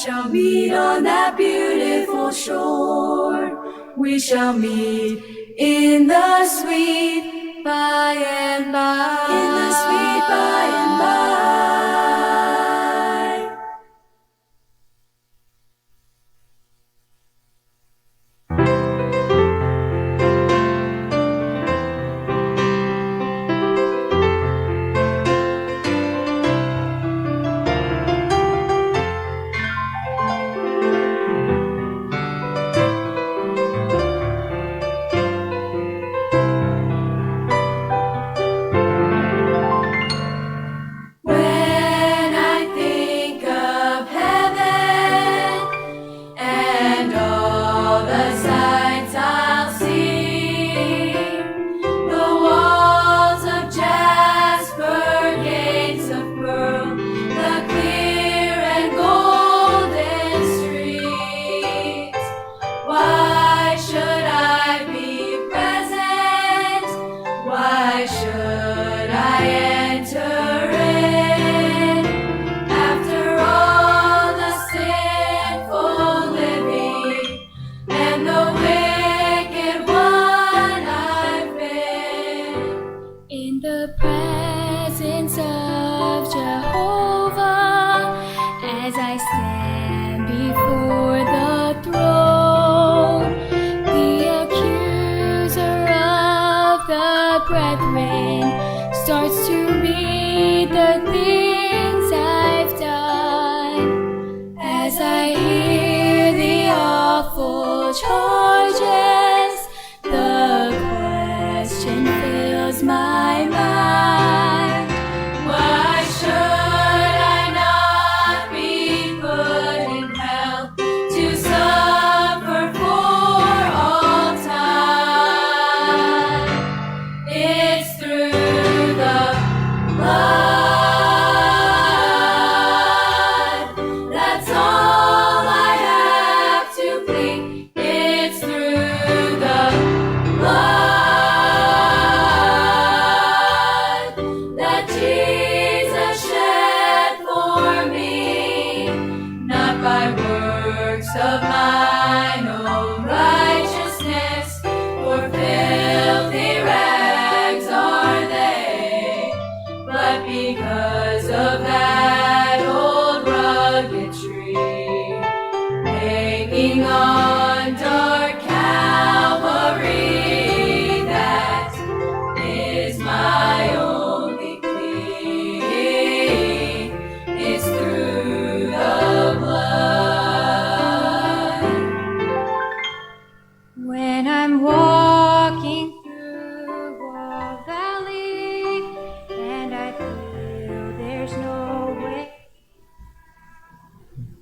shall meet on that beautiful shore. We shall meet in the sweet by and by. In the sweet by and by.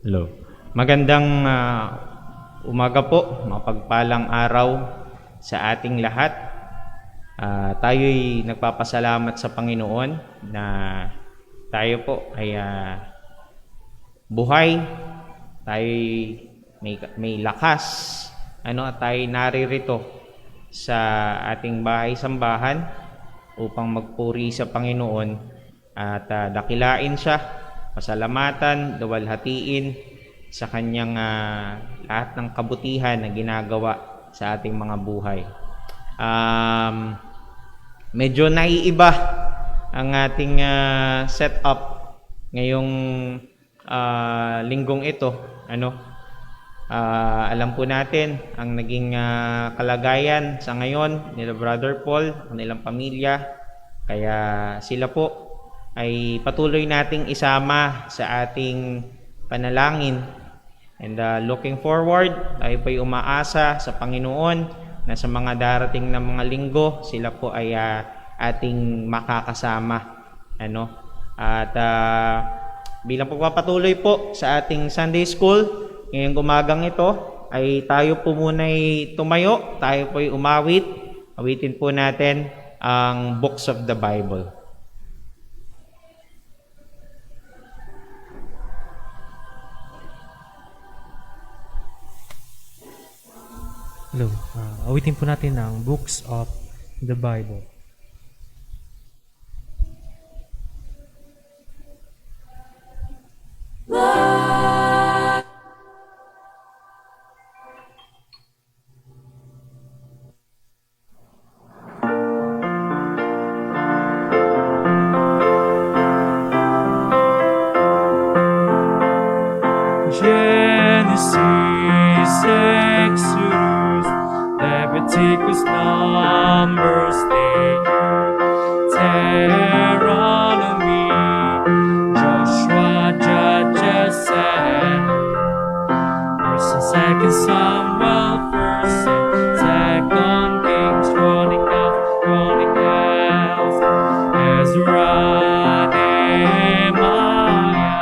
Hello. Magandang umaga po, mapagpalang araw sa ating lahat. Tayo'y nagpapasalamat sa Panginoon na tayo po ay buhay, tayo'y may lakas, at tayo'y naririto sa ating bahay-sambahan upang magpuri sa Panginoon at dakilain siya, pasalamatan, luwalhatiin sa kanyang lahat ng kabutihan na ginagawa sa ating mga buhay. Medyo naiiba ang ating setup ngayong linggong ito. Alam po natin ang naging kalagayan sa ngayon nila Brother Paul, ang nilang pamilya. Kaya sila po ay patuloy nating isama sa ating panalangin. And looking forward, tayo po'y umaasa sa Panginoon na sa mga darating na mga linggo, sila po ay ating makakasama. At bilang pagpapatuloy po sa ating Sunday School, ngayong umagang ito, ay tayo po muna'y tumayo, tayo po'y umawit. Awitin po natin ang Books of the Bible. Hello. Awitin po natin ang Books of the Bible. Genesis, Exodus, Leviticus, Numbers, Deuteronomy, Joshua, Judges, and First and Second Samuel, First and Second Kings, Chronicles, Ezra, Nehemiah,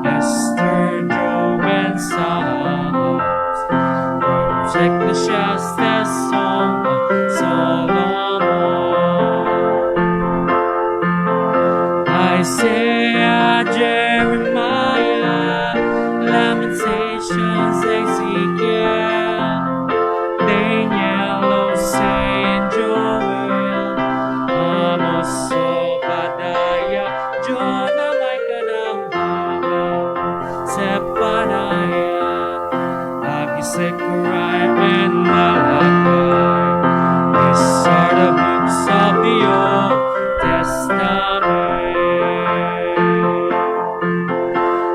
Esther, Job, and Psalms, Proverbs, Ecclesiastes, Song of Solomon, Isaiah, Jeremiah, Lamentations, Ezekiel, Daniel, Hosea, and Joel, Amos, Obadiah, Jonah, Micah, Nahum, Zephaniah, Haggai, Zechariah, and Malachi. These are the books of the Old Testament.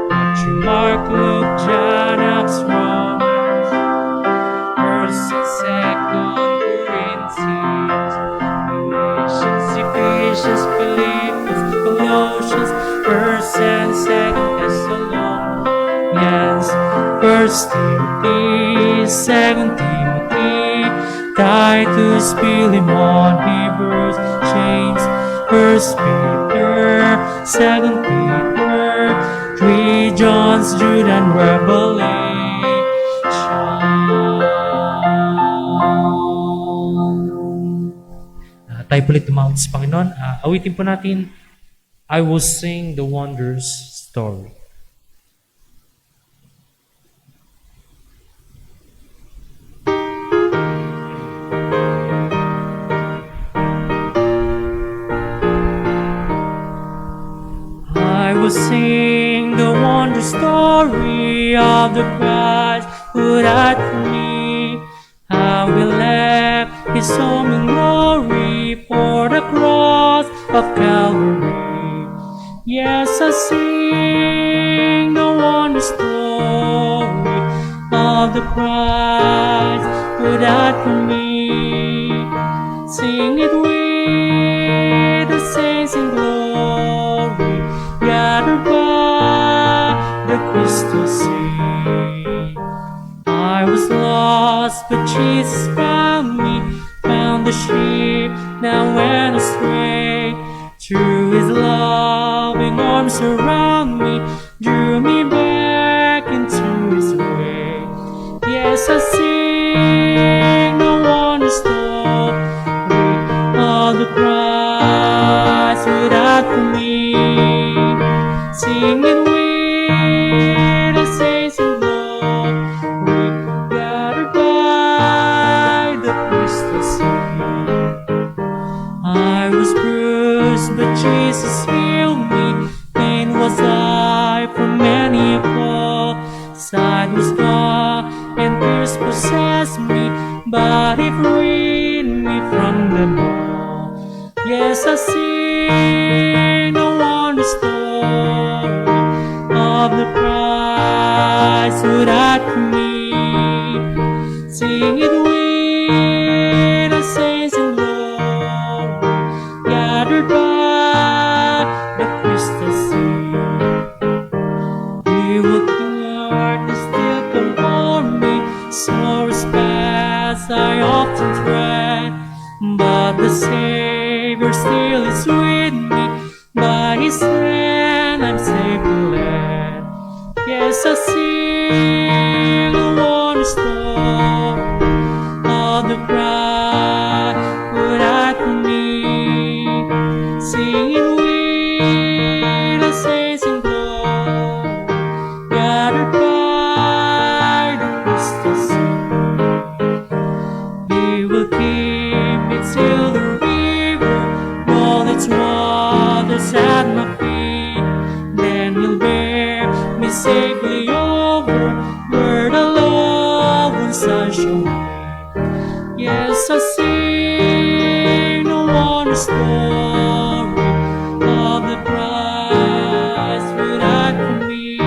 Matthew, Mark, Luke, John, Acts, Romans, First and Second Corinthians, Galatians, Ephesians, Philippians, Colossians, First and Second Thessalonians, First Timothy, Second Timothy, Titus, Philemon, Hebrews, James, First Peter, Second Peter, 3 John's, Jude, and Revelation. Tayo po ulit tumawag sa Panginoon. Awitin po natin, I will sing the wondrous story. I will sing the wondrous story of the Christ who died for me. How He left His home in glory for the cross of Calvary. Yes, I sing the wondrous story of the Christ who died for me. Sing it with the saints in glory, gathered by the crystal sea. I was lost, but Jesus found me, found the sheep that went astray. Through His loving arms around me, drew me back into His way. Yes, I sing the wondrous story of the Christ who died for me. Sing it with the saints in glory, gathered by the crystal sea. I was bruised, but Jesus healed me. Pain was I for many a fall. Sight was gone, and tears possessed me, but He freed me from them all. Yes, I sing the wondrous story of the Christ who died for me. Sing it with the saints in glory, gathered by the crystal sea. He will guard and still comfort me. Sorrow's past I often tread, but the Savior still is with me. By His hand I'm safely led. Yes, I sing the wondrous story of the Christ who died for me. Sing it with the saints in glory, gathered by the crystal sea. He will keep me till the river roll its waters at my feet. Then He'll bear me safely over where the loved ones I shall meet. Yes, I sing the wondrous story of the Christ who died for me.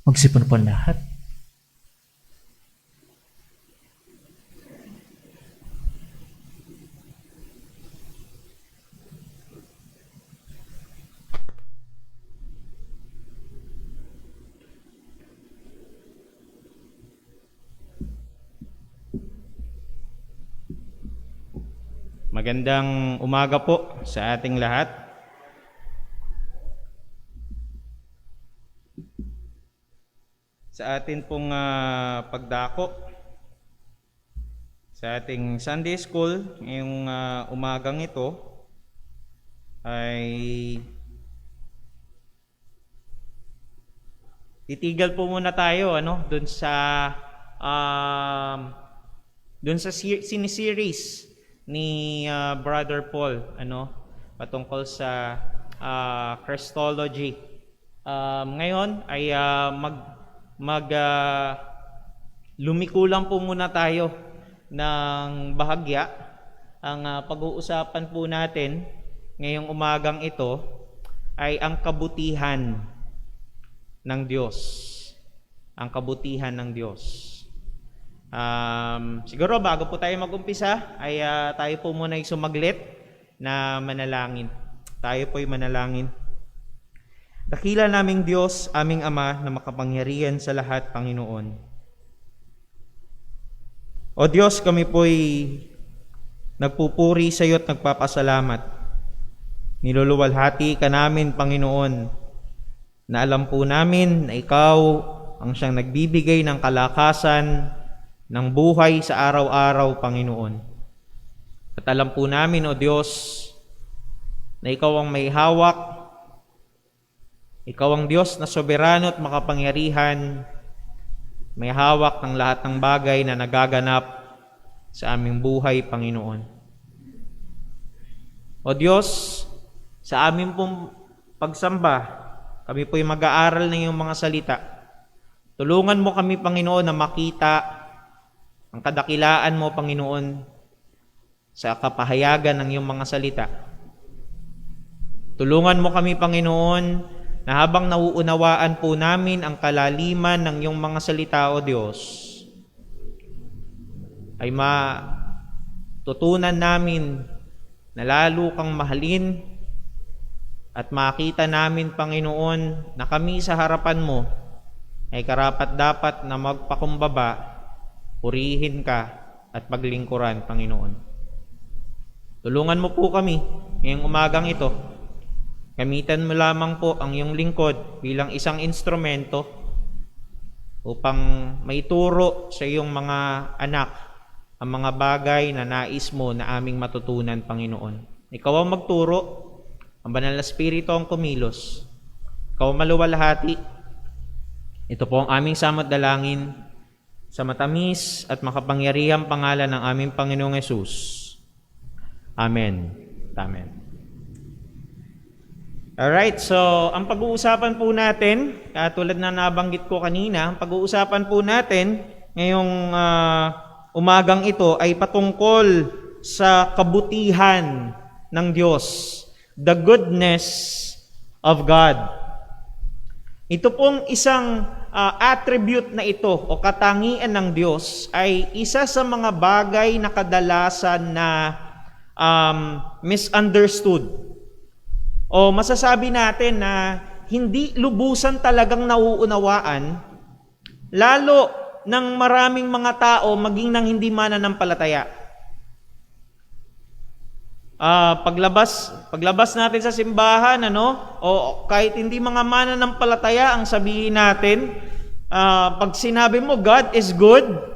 Magsipon po lahat. Magandang umaga po sa ating lahat. Sa atin pong pagdako sa ating Sunday School ngayong umagang ito ay titigal po muna tayo doon sa siniseries ni Brother Paul patungkol sa Christology. Ngayon ay lumiko lang po muna tayo ng bahagya. Ang pag-uusapan po natin ngayong umagang ito ay ang kabutihan ng Diyos. Ang kabutihan ng Diyos. Siguro bago po tayo mag-umpisa ay tayo po muna ay sumaglit na manalangin. Tayo po ay manalangin. Dakila naming Diyos, aming Ama na makapangyarihan sa lahat, Panginoon. O Diyos, kami po ay nagpupuri sa iyo at nagpapasalamat. Niluluwalhati ka namin, Panginoon, na alam po namin na Ikaw ang siyang nagbibigay ng kalakasan ng buhay sa araw-araw, Panginoon. At alam po namin, O Diyos, na Ikaw ang may hawak. Ikaw ang Diyos na soberano at makapangyarihan, may hawak ng lahat ng bagay na nagaganap sa aming buhay, Panginoon. O Diyos, sa aming pong pagsamba, kami po'y mag-aaral ng iyong mga salita. Tulungan mo kami, Panginoon, na makita ang kadakilaan mo, Panginoon, sa kapahayagan ng iyong mga salita. Tulungan mo kami, Panginoon, na habang nauunawaan po namin ang kalaliman ng iyong mga salita, O Diyos, ay matutunan namin na lalo kang mahalin at makita namin, Panginoon, na kami sa harapan mo ay karapat-dapat na magpakumbaba, purihin ka at paglingkuran, Panginoon. Tulungan mo po kami ngayong umagang ito. Gamitan mo lamang po ang iyong lingkod bilang isang instrumento upang maituro sa iyong mga anak ang mga bagay na nais mo na aming matutunan, Panginoon. Ikaw ang magturo, ang Banal na Espiritu ang kumilos. Ikaw ang maluwalhati. Ito po ang aming samot dalangin sa matamis at makapangyarihang pangalan ng aming Panginoong Hesus. Amen. Amen. Alright, so ang pag-uusapan po natin, tulad na nabanggit ko kanina, ang pag-uusapan po natin ngayong umagang ito ay patungkol sa kabutihan ng Diyos, the goodness of God. Ito pong isang attribute na ito o katangian ng Diyos ay isa sa mga bagay na kadalasan na misunderstood. O masasabi natin na hindi lubusan talagang nauunawaan, lalo ng maraming mga tao maging ng hindi mananampalataya. Paglabas natin sa simbahan, o kahit hindi mga mananampalataya ang sabihin natin, pag sinabi mo God is good,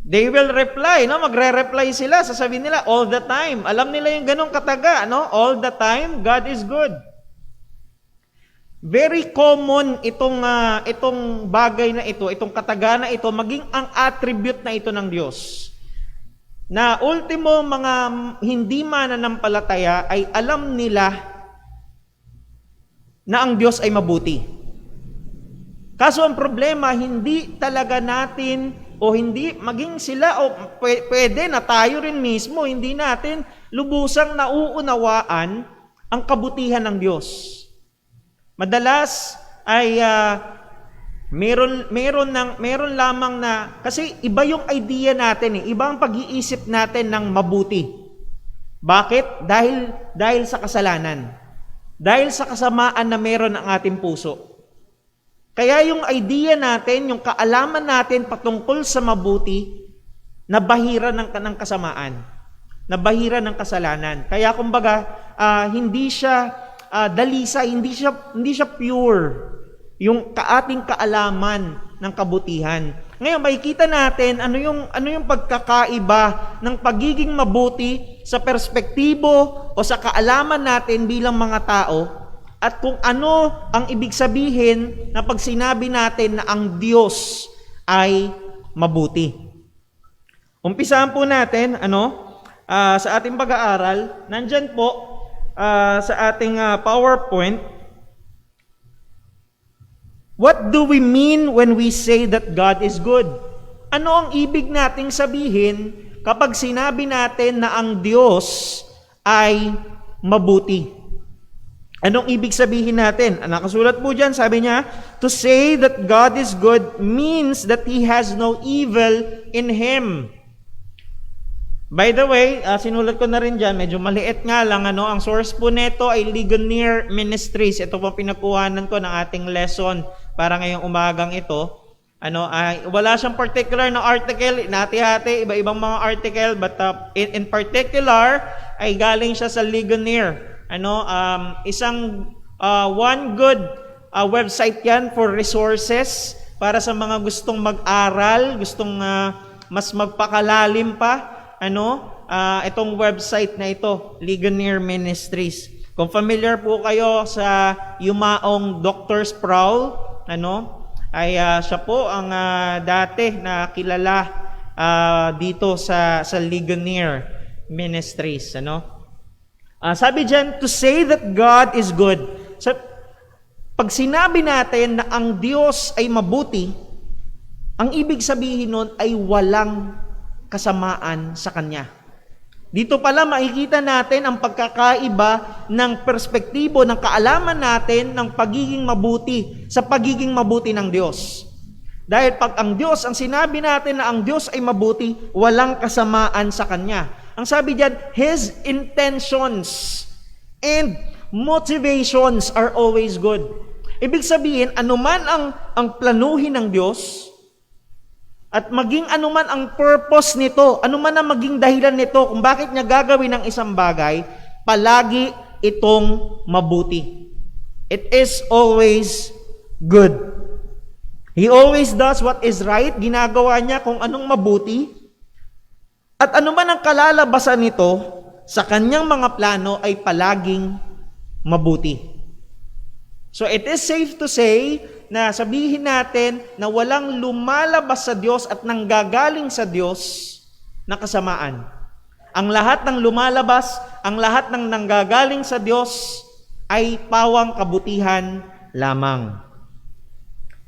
they will reply, magre-reply sila, sasabihin nila all the time. Alam nila yung ganong kataga, all the time, God is good. Very common itong bagay na ito, itong kataga na ito, maging ang attribute na ito ng Diyos. Na ultimo mga hindi mananampalataya ay alam nila na ang Diyos ay mabuti. Kaso ang problema, hindi talaga natin o hindi maging sila o pwede na tayo rin mismo, hindi natin lubusang nauunawaan ang kabutihan ng Diyos. Madalas ay Meron lamang na, kasi iba yung idea natin iba ang pag-iisip natin ng mabuti. Bakit? Dahil sa kasalanan. Dahil sa kasamaan na meron ang ating puso. Kaya yung idea natin, yung kaalaman natin patungkol sa mabuti, nabahira ng kasamaan. Nabahira ng kasalanan. Kaya kumbaga, hindi siya dalisay, hindi siya pure yung ating kaalaman ng kabutihan. Ngayon, makikita natin ano yung pagkakaiba ng pagiging mabuti sa perspektibo o sa kaalaman natin bilang mga tao at kung ano ang ibig sabihin na pag sinabi natin na ang Diyos ay mabuti. Umpisahan po natin sa ating pag-aaral. Nandyan po sa ating PowerPoint. What do we mean when we say that God is good? Ano ang ibig nating sabihin kapag sinabi natin na ang Diyos ay mabuti? Anong ibig sabihin natin? Nakasulat po dyan, sabi niya, to say that God is good means that He has no evil in Him. By the way, sinulat ko na rin dyan, medyo maliit nga lang, ang source po nito ay Ligonier Ministries. Ito po pinakuhanan ko ng ating lesson para ngayong umagang ito. Wala siyang particular na article, hati-hati, iba-ibang mga article, but in particular, ay galing siya sa Ligonier. Isang one good website yan for resources para sa mga gustong mag-aral, gustong mas magpakalalim pa. Itong website na ito, Ligonier Ministries. Kung familiar po kayo sa yumaong Dr. Sproul, ay siya po ang dati na kilala dito sa Ligonier Ministries. Sabi dyan, to say that God is good. Pag sinabi natin na ang Diyos ay mabuti, ang ibig sabihin nun ay walang kasamaan sa Kanya. Dito pala makikita natin ang pagkakaiba ng perspektibo, ng kaalaman natin ng pagiging mabuti sa pagiging mabuti ng Diyos. Dahil pag ang Diyos, ang sinabi natin na ang Diyos ay mabuti, walang kasamaan sa Kanya. Ang sabi diyan, His intentions and motivations are always good. Ibig sabihin, anuman ang planuhin ng Diyos, at maging anuman ang purpose nito, anuman ang maging dahilan nito kung bakit niya gagawin ang isang bagay, palagi itong mabuti. It is always good. He always does what is right. Ginagawa niya kung anong mabuti. At anuman ang kalalabasan nito sa kanyang mga plano ay palaging mabuti. So it is safe to say na sabihin natin na walang lumalabas sa Diyos at nanggagaling sa Diyos na kasamaan. Ang lahat ng lumalabas, ang lahat ng nanggagaling sa Diyos ay pawang kabutihan lamang.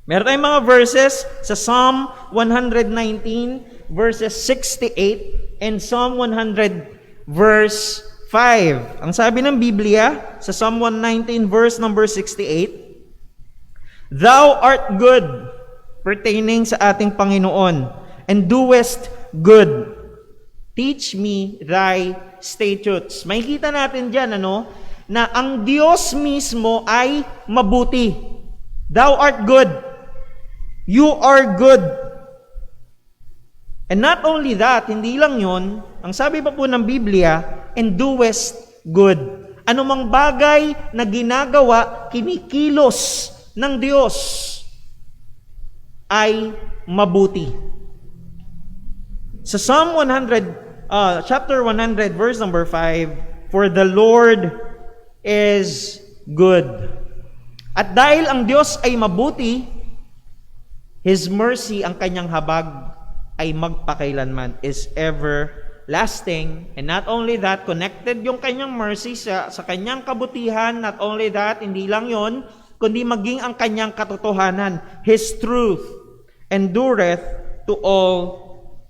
Meron tayong mga verses sa Psalm 119 verses 68 and Psalm 100 verse 5. Ang sabi ng Biblia sa Psalm 119 verse number 68, Thou art good, pertaining sa ating Panginoon, and doest good. Teach me thy statutes. Makikita natin dyan, na ang Diyos mismo ay mabuti. Thou art good. You are good. And not only that, hindi lang yon, ang sabi pa po ng Biblia, and doest good. Anumang bagay na ginagawa, kinikilos ng Diyos ay mabuti. Sa Psalm 100, chapter 100, verse number 5, For the Lord is good. At dahil ang Diyos ay mabuti, His mercy, ang kanyang habag, ay magpakailanman, is everlasting. And not only that, connected yung kanyang mercy sa kanyang kabutihan. Not only that, hindi lang yon, kundi maging ang kanyang katotohanan. His truth endureth to all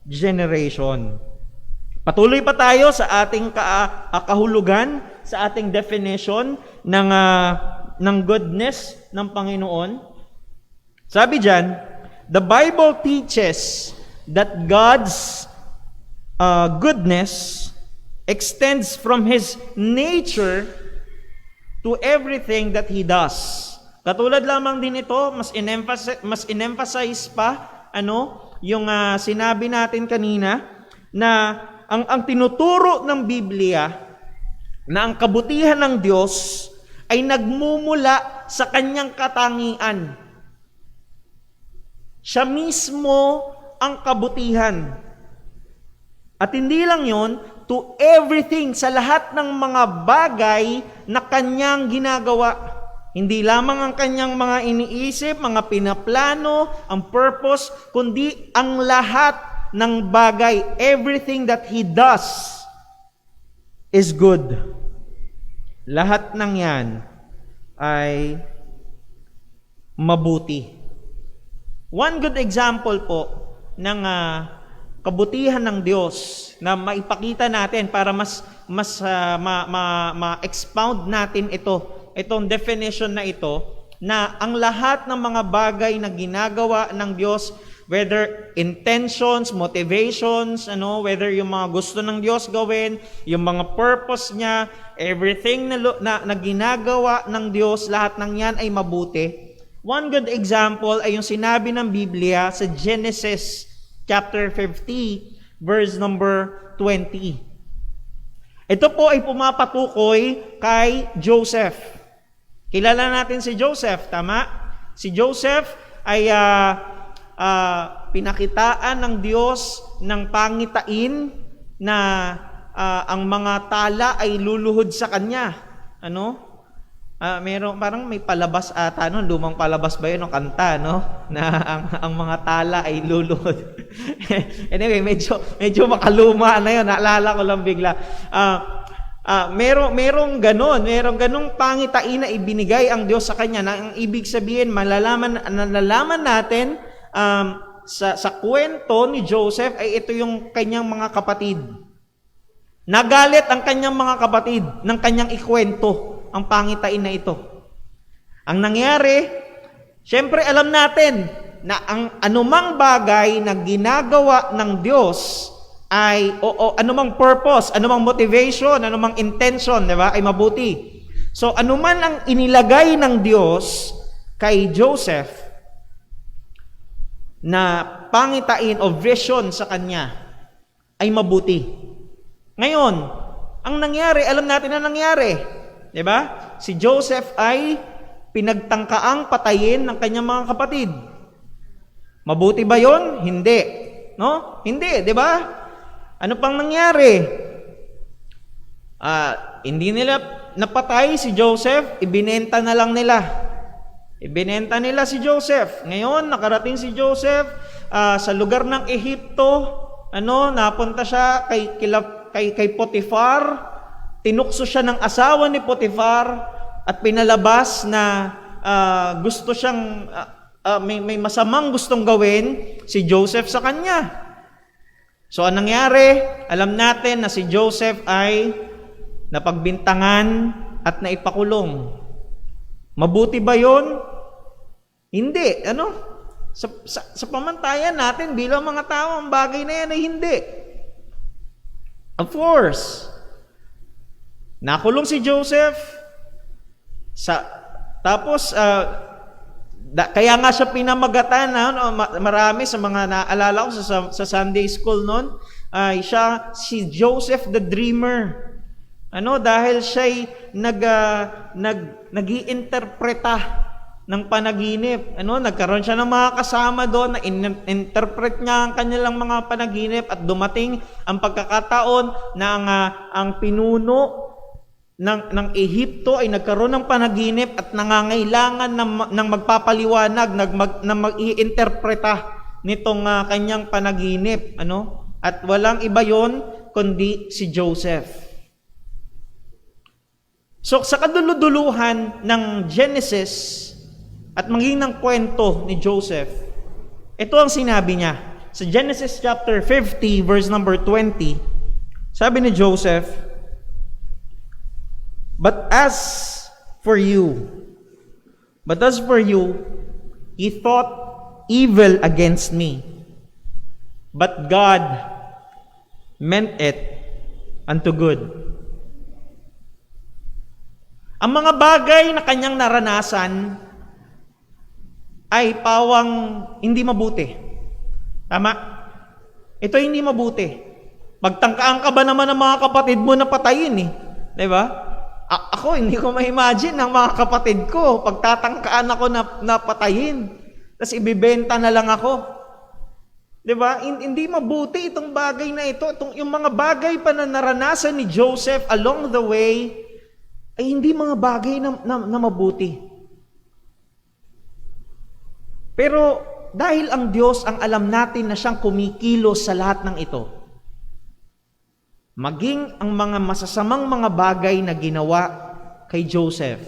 generation. Patuloy pa tayo sa ating kahulugan, sa ating definition ng goodness ng Panginoon. Sabi dyan, the Bible teaches that God's goodness extends from His nature to everything that He does. Katulad lamang din ito, mas in-emphasize pa, yung sinabi natin kanina, na ang tinuturo ng Biblia, na ang kabutihan ng Diyos ay nagmumula sa Kanyang katangian. Siya mismo ang kabutihan. At hindi lang yon, to everything, sa lahat ng mga bagay na Kanyang ginagawa. Hindi lamang ang Kanyang mga iniisip, mga pinaplano, ang purpose, kundi ang lahat ng bagay, everything that He does is good. Lahat ng yan ay mabuti. One good example po ng kabutihan ng Diyos na maipakita natin para mas ma-expound natin itong definition na ito, na ang lahat ng mga bagay na ginagawa ng Diyos, whether intentions, motivations, whether yung mga gusto ng Diyos gawin, yung mga purpose niya, everything na ginagawa ng Diyos, lahat ng yan ay mabuti. One good example ay yung sinabi ng Biblia sa Genesis chapter 50, verse number 20. Ito po ay pumapatukoy kay Joseph. Kilala natin si Joseph, tama? Si Joseph ay pinakitaan ng Diyos ng pangitain na ang mga tala ay luluhod sa kanya. Meron parang may palabas ata, lumang palabas ba 'yun ng kanta, na ang mga tala ay luluhod. Anyway, medyo makaluma na 'yon, naalala ko lang bigla. Merong ganong pangitain na ibinigay ang Diyos sa kanya, na ang ibig sabihin nalalaman natin sa kwento ni Joseph ay ito yung kanyang mga kapatid. Nagalit ang kanyang mga kapatid ng kanyang ikwento ang pangitain na ito. Ang nangyari, syempre alam natin na ang anumang bagay na ginagawa ng Diyos ay anumang purpose, anumang motivation, anumang intention, di ba, ay mabuti. So anuman ang inilagay ng Diyos kay Joseph na pangitain o vision sa kanya ay mabuti. Ngayon, ang nangyari, alam natin na nangyari. Diba? Si Joseph ay pinagtangkaang patayin ng kanyang mga kapatid. Mabuti ba yon? Hindi. No? Hindi, di ba? Ano pang nangyari? Hindi nila napatay si Joseph, ibinenta na lang nila. Ibinenta nila si Joseph. Ngayon, nakarating si Joseph sa lugar ng Ehipto. Napunta siya kay Potifar. Tinukso siya ng asawa ni Potifar at pinalabas na gusto siyang may masamang gustong gawin si Joseph sa kanya. So anong nangyari? Alam natin na si Joseph ay napagbintangan at naipakulong. Mabuti ba 'yon? Hindi, sa pamantayan natin bilang mga tao, ang bagay na yan ay hindi. Of course, nakulong si Joseph, tapos kaya nga siya pinamagatan, marami sa mga naalala ko sa Sunday school noon, si Joseph the Dreamer. Dahil siya'y nag-iinterpreta ng panaginip. Nagkaroon siya ng mga kasama doon na interpret niya ang kanilang mga panaginip, at dumating ang pagkakataon na ang pinuno ng Ehipto ay nagkaroon ng panaginip at nangangailangan ng magpapaliwanag, na mag-iinterpreta nitong kanyang panaginip. At walang iba yon kundi si Joseph. So sa kaduluduluhan ng Genesis at maging ng kwento ni Joseph, ito ang sinabi niya. Sa Genesis chapter 50, verse number 20, sabi ni Joseph, But as for you, He thought evil against me, but God meant it unto good. Ang mga bagay na kanyang naranasan ay pawang hindi mabuti. Tama? Ito hindi mabuti. Magtangkaan ka ba naman ng mga kapatid mo na patayin eh? Diba? Ako, hindi ko ma-imagine ang mga kapatid ko. Pagtatangkaan ako na patayin. Tapos ibibenta na lang ako. Diba? Hindi mabuti itong bagay na ito. Yung mga bagay pa na naranasan ni Joseph along the way, ay hindi mga bagay na mabuti. Pero dahil ang Diyos ang alam natin na siyang kumikilos sa lahat ng ito, maging ang mga masasamang mga bagay na ginawa kay Joseph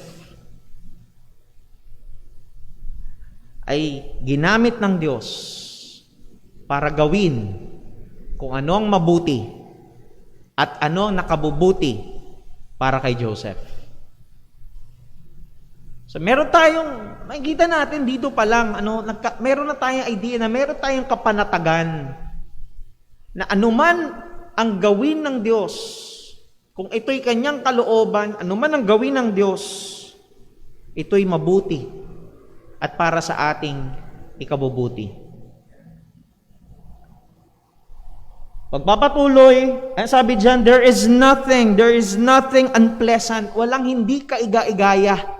ay ginamit ng Diyos para gawin kung ano ang mabuti at ano ang nakabubuti para kay Joseph. So meron tayong, makikita natin dito pa lang, meron na tayong idea na meron tayong kapanatagan na anuman ang gawin ng Diyos, kung ito'y kanyang kalooban, anuman ang gawin ng Diyos, ito'y mabuti at para sa ating ikabubuti. Pagpapatuloy, sabi diyan, there is nothing unpleasant. Walang hindi kaiga-igaya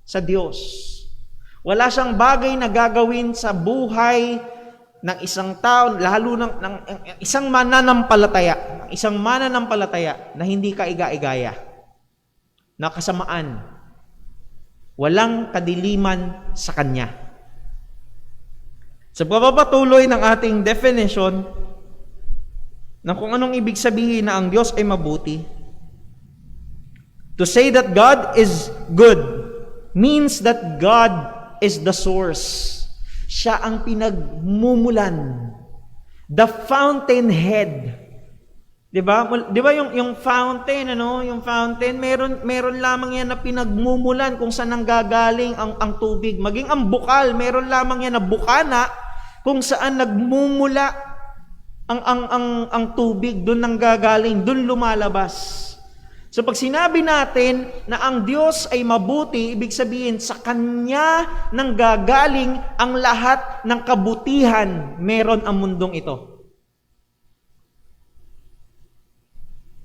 sa Diyos. Wala siyang bagay na gagawin sa buhay ng isang tao, lalo ng isang mananampalataya, na hindi kaiga-igaya, na kasamaan. Walang kadiliman sa Kanya. Sa pagpapatuloy ng ating definition na kung anong ibig sabihin na ang Diyos ay mabuti, to say that God is good means that God is the source. Siya ang pinagmumulan. The fountainhead. 'Di ba? 'Di ba yung fountain, yung fountain, meron lamang yan na pinagmumulan kung saan nanggagaling ang tubig. Maging ang bukal, meron lamang yan na bukana kung saan nagmumula ang tubig, doon nanggagaling, doon lumalabas. So pag sinabi natin na ang Diyos ay mabuti, ibig sabihin sa Kanya nanggagaling ang lahat ng kabutihan meron ang mundong ito.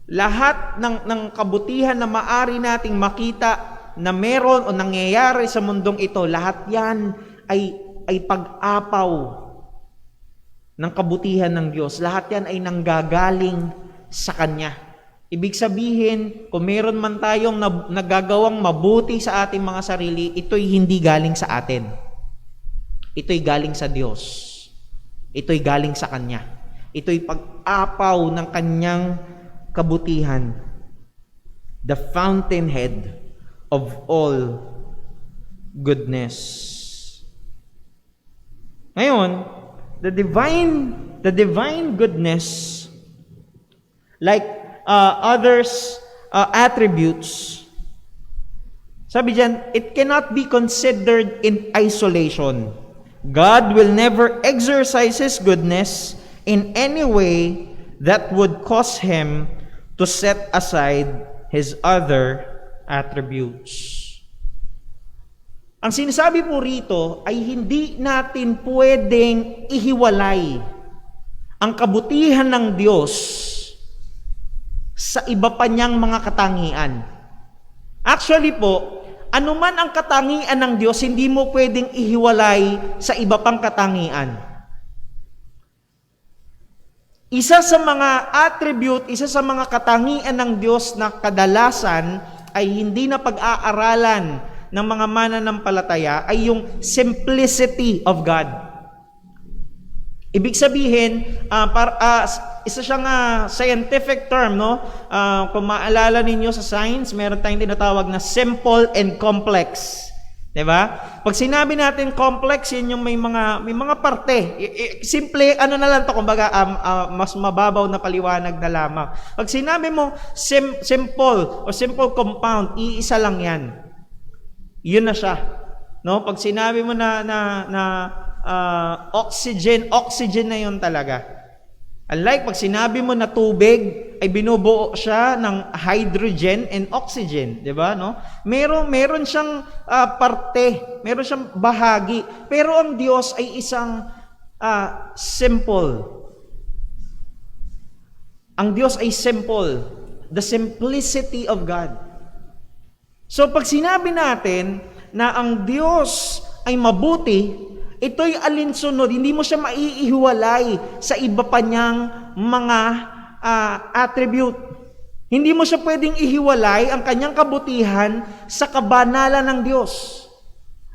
Lahat ng kabutihan na maari nating makita na meron o nangyayari sa mundong ito, lahat yan ay pag-apaw ng kabutihan ng Diyos. Lahat yan ay nanggagaling sa Kanya. Ibig sabihin, kung meron man tayong nagagawang mabuti sa ating mga sarili, ito'y hindi galing sa atin. Ito'y galing sa Diyos. Ito'y galing sa Kanya. Ito'y pag-apaw ng Kanyang kabutihan. The fountainhead of all goodness. Ngayon, the divine goodness, like others' attributes, sabi diyan, it cannot be considered in isolation. God will never exercise His goodness in any way that would cause Him to set aside His other attributes. Ang sinasabi po rito ay hindi natin pwedeng ihiwalay ang kabutihan ng Diyos sa iba pa niyang mga katangian. Actually po, anuman ang katangian ng Diyos, hindi mo pwedeng ihiwalay sa iba pang katangian. Isa sa mga attribute, isa sa mga katangian ng Diyos na kadalasan ay hindi na pag-aaralan ng mga mananampalataya ay yung simplicity of God. Ibig sabihin, isa siyang scientific term, no? Kung maalala ninyo sa science, meron tayong tinatawag na simple and complex. 'Di ba? Pag sinabi natin complex, yun yung may mga parte. Simple, ano na lang to, kumbaga mas mababaw na paliwanag na lamang. Pag sinabi mo simple o simple compound, iisa lang 'yan. Yun na siya. No, pag sinabi mo na oxygen na 'yon talaga. Unlike pag sinabi mo na tubig, ay binubuo siya ng hydrogen and oxygen, 'di ba, no? Meron siyang parte, meron siyang bahagi. Pero ang Diyos ay isang simple. Ang Diyos ay simple. The simplicity of God. So pag sinabi natin na ang Diyos ay mabuti, ito'y alinsunod, hindi mo siya maiihiwalay sa iba pa niyang mga attribute. Hindi mo siya pwedeng ihiwalay ang kanyang kabutihan sa kabanalan ng Diyos.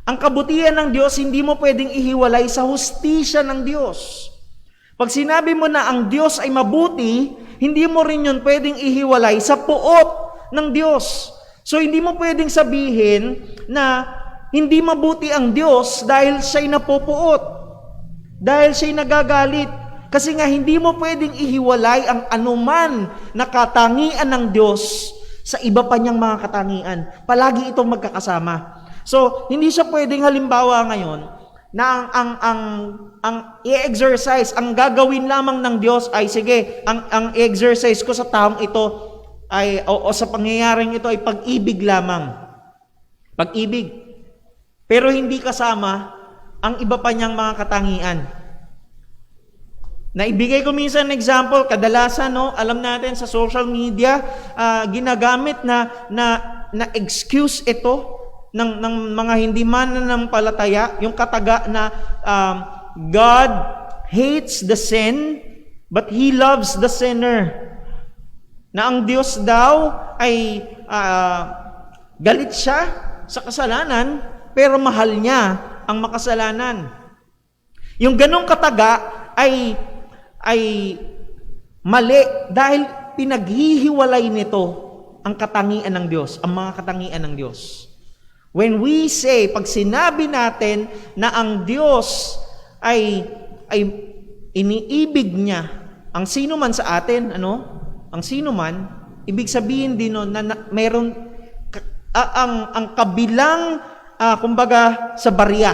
Ang kabutihan ng Diyos, hindi mo pwedeng ihiwalay sa hustisya ng Diyos. Pag sinabi mo na ang Diyos ay mabuti, hindi mo rin yun pwedeng ihiwalay sa puot ng Diyos. So hindi mo pwedeng sabihin na hindi mabuti ang Diyos dahil siya'y napupuot, dahil siya'y nagagalit. Kasi nga hindi mo pwedeng ihiwalay ang anuman na katangian ng Diyos sa iba pa niyang mga katangian. Palagi itong magkakasama. So, hindi siya pwedeng halimbawa ngayon na ang i-exercise, ang gagawin lamang ng Diyos ay sige, ang i-exercise ko sa taong ito ay o sa pangyayaring ito ay pag-ibig lamang. Pag-ibig. Pero hindi kasama ang iba pa niyang mga katangian. Naibigay ko minsan ng example, kadalasan, no, alam natin sa social media, ginagamit na excuse ito ng mga hindi mananampalataya, yung kataga na God hates the sin, but He loves the sinner. Na ang Diyos daw ay galit siya sa kasalanan, pero mahal niya ang makasalanan. Yung ganong kataga ay mali dahil pinaghihiwalay nito ang katangian ng Diyos, ang mga katangian ng Diyos. When we say, pag sinabi natin na ang Diyos ay iniibig niya ang sino man sa atin, ang sino man, ibig sabihin din nun na meron ang kabilang kumbaga sa barya.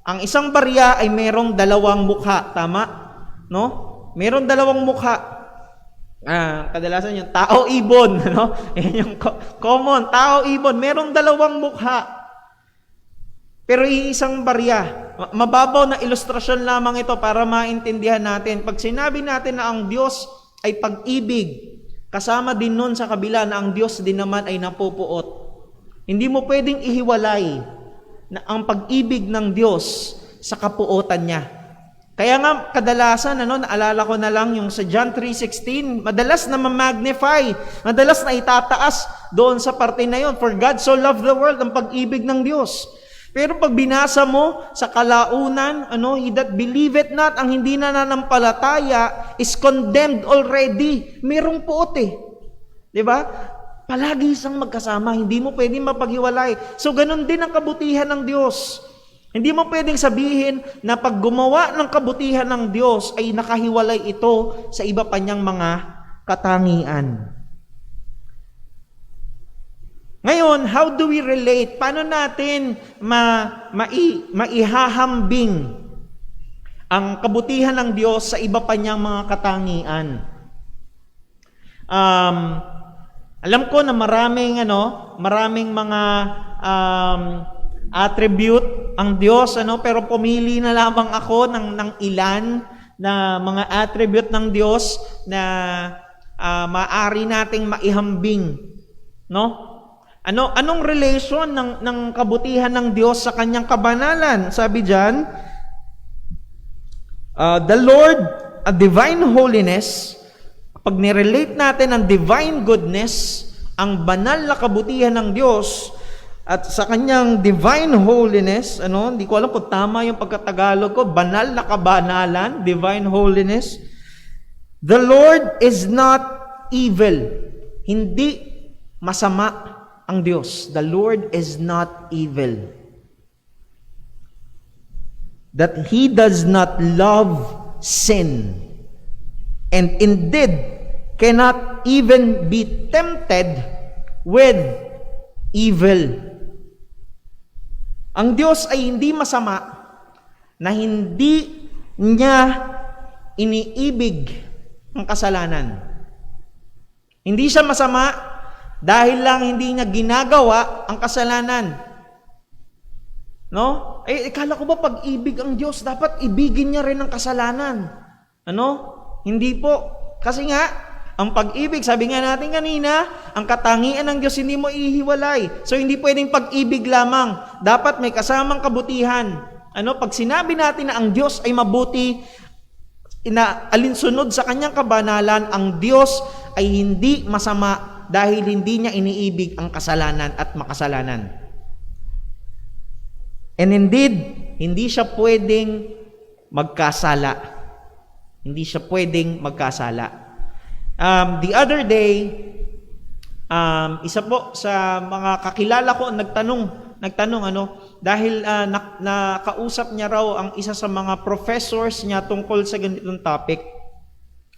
Ang isang barya ay merong dalawang mukha, tama? No? Merong dalawang mukha. Kadalasan yung tao ibon, no? Yan yung common, tao ibon, merong dalawang mukha. Pero iisang barya. Mababaw na ilustrasyon lamang ito para maintindihan natin. Pag sinabi natin na ang Diyos ay pag-ibig, kasama din nun sa kabila na ang Diyos din naman ay napupuot. Hindi mo pwedeng ihiwalay na ang pag-ibig ng Diyos sa kapuotan niya. Kaya nga kadalasan, naalala ko na lang yung sa John 3:16, madalas na ma-magnify, madalas na itataas doon sa parte na yon. For God so loved the world, ang pag-ibig ng Diyos. Pero pag binasa mo sa kalaunan, he that believeth not, ang hindi nananampalataya is condemned already. Merong puot eh. Di ba? Palagi isang magkasama, hindi mo pwedeng mapaghiwalay. So ganun din ang kabutihan ng Diyos. Hindi mo pwedeng sabihin na pag gumawa ng kabutihan ng Diyos ay nakahiwalay ito sa iba pa niyang mga katangian. Ngayon, how do we relate? Paano natin maihahambing ang kabutihan ng Diyos sa iba pa niyang mga katangian? Alam ko na maraming mga attribute ang Diyos, pero pumili na lamang ako ng ilan na mga attribute ng Diyos na maaari nating maihambing, no? Anong relation ng kabutihan ng Diyos sa kanyang kabanalan? Sabi diyan, the Lord, a divine holiness. Pag nirelate natin ang divine goodness, ang banal na kabutihan ng Diyos, at sa kanyang divine holiness, hindi ko alam kung tama yung pagkatagalog ko, banal na kabanalan, divine holiness. The Lord is not evil. Hindi masama ang Diyos. The Lord is not evil. That He does not love sin. And indeed, cannot even be tempted with evil. Ang Diyos ay hindi masama na hindi niya iniibig ang kasalanan. Hindi siya masama dahil lang hindi niya ginagawa ang kasalanan. No? Ikala ko ba pag-ibig ang Diyos, dapat ibigin niya rin ang kasalanan? Ano? Hindi po. Kasi nga, ang pag-ibig, sabi nga natin kanina, ang katangian ng Diyos hindi mo ihiwalay. So hindi pwedeng pag-ibig lamang. Dapat may kasamang kabutihan. Ano? Pag sinabi natin na ang Diyos ay mabuti, na alinsunod sa kanyang kabanalan, ang Diyos ay hindi masama dahil hindi niya iniibig ang kasalanan at makasalanan. And indeed, hindi siya pwedeng magkasala. Hindi siya pwedeng magkasala. The other day, isa po sa mga kakilala ko nagtanong dahil nakausap niya raw ang isa sa mga professors niya tungkol sa ganitong topic.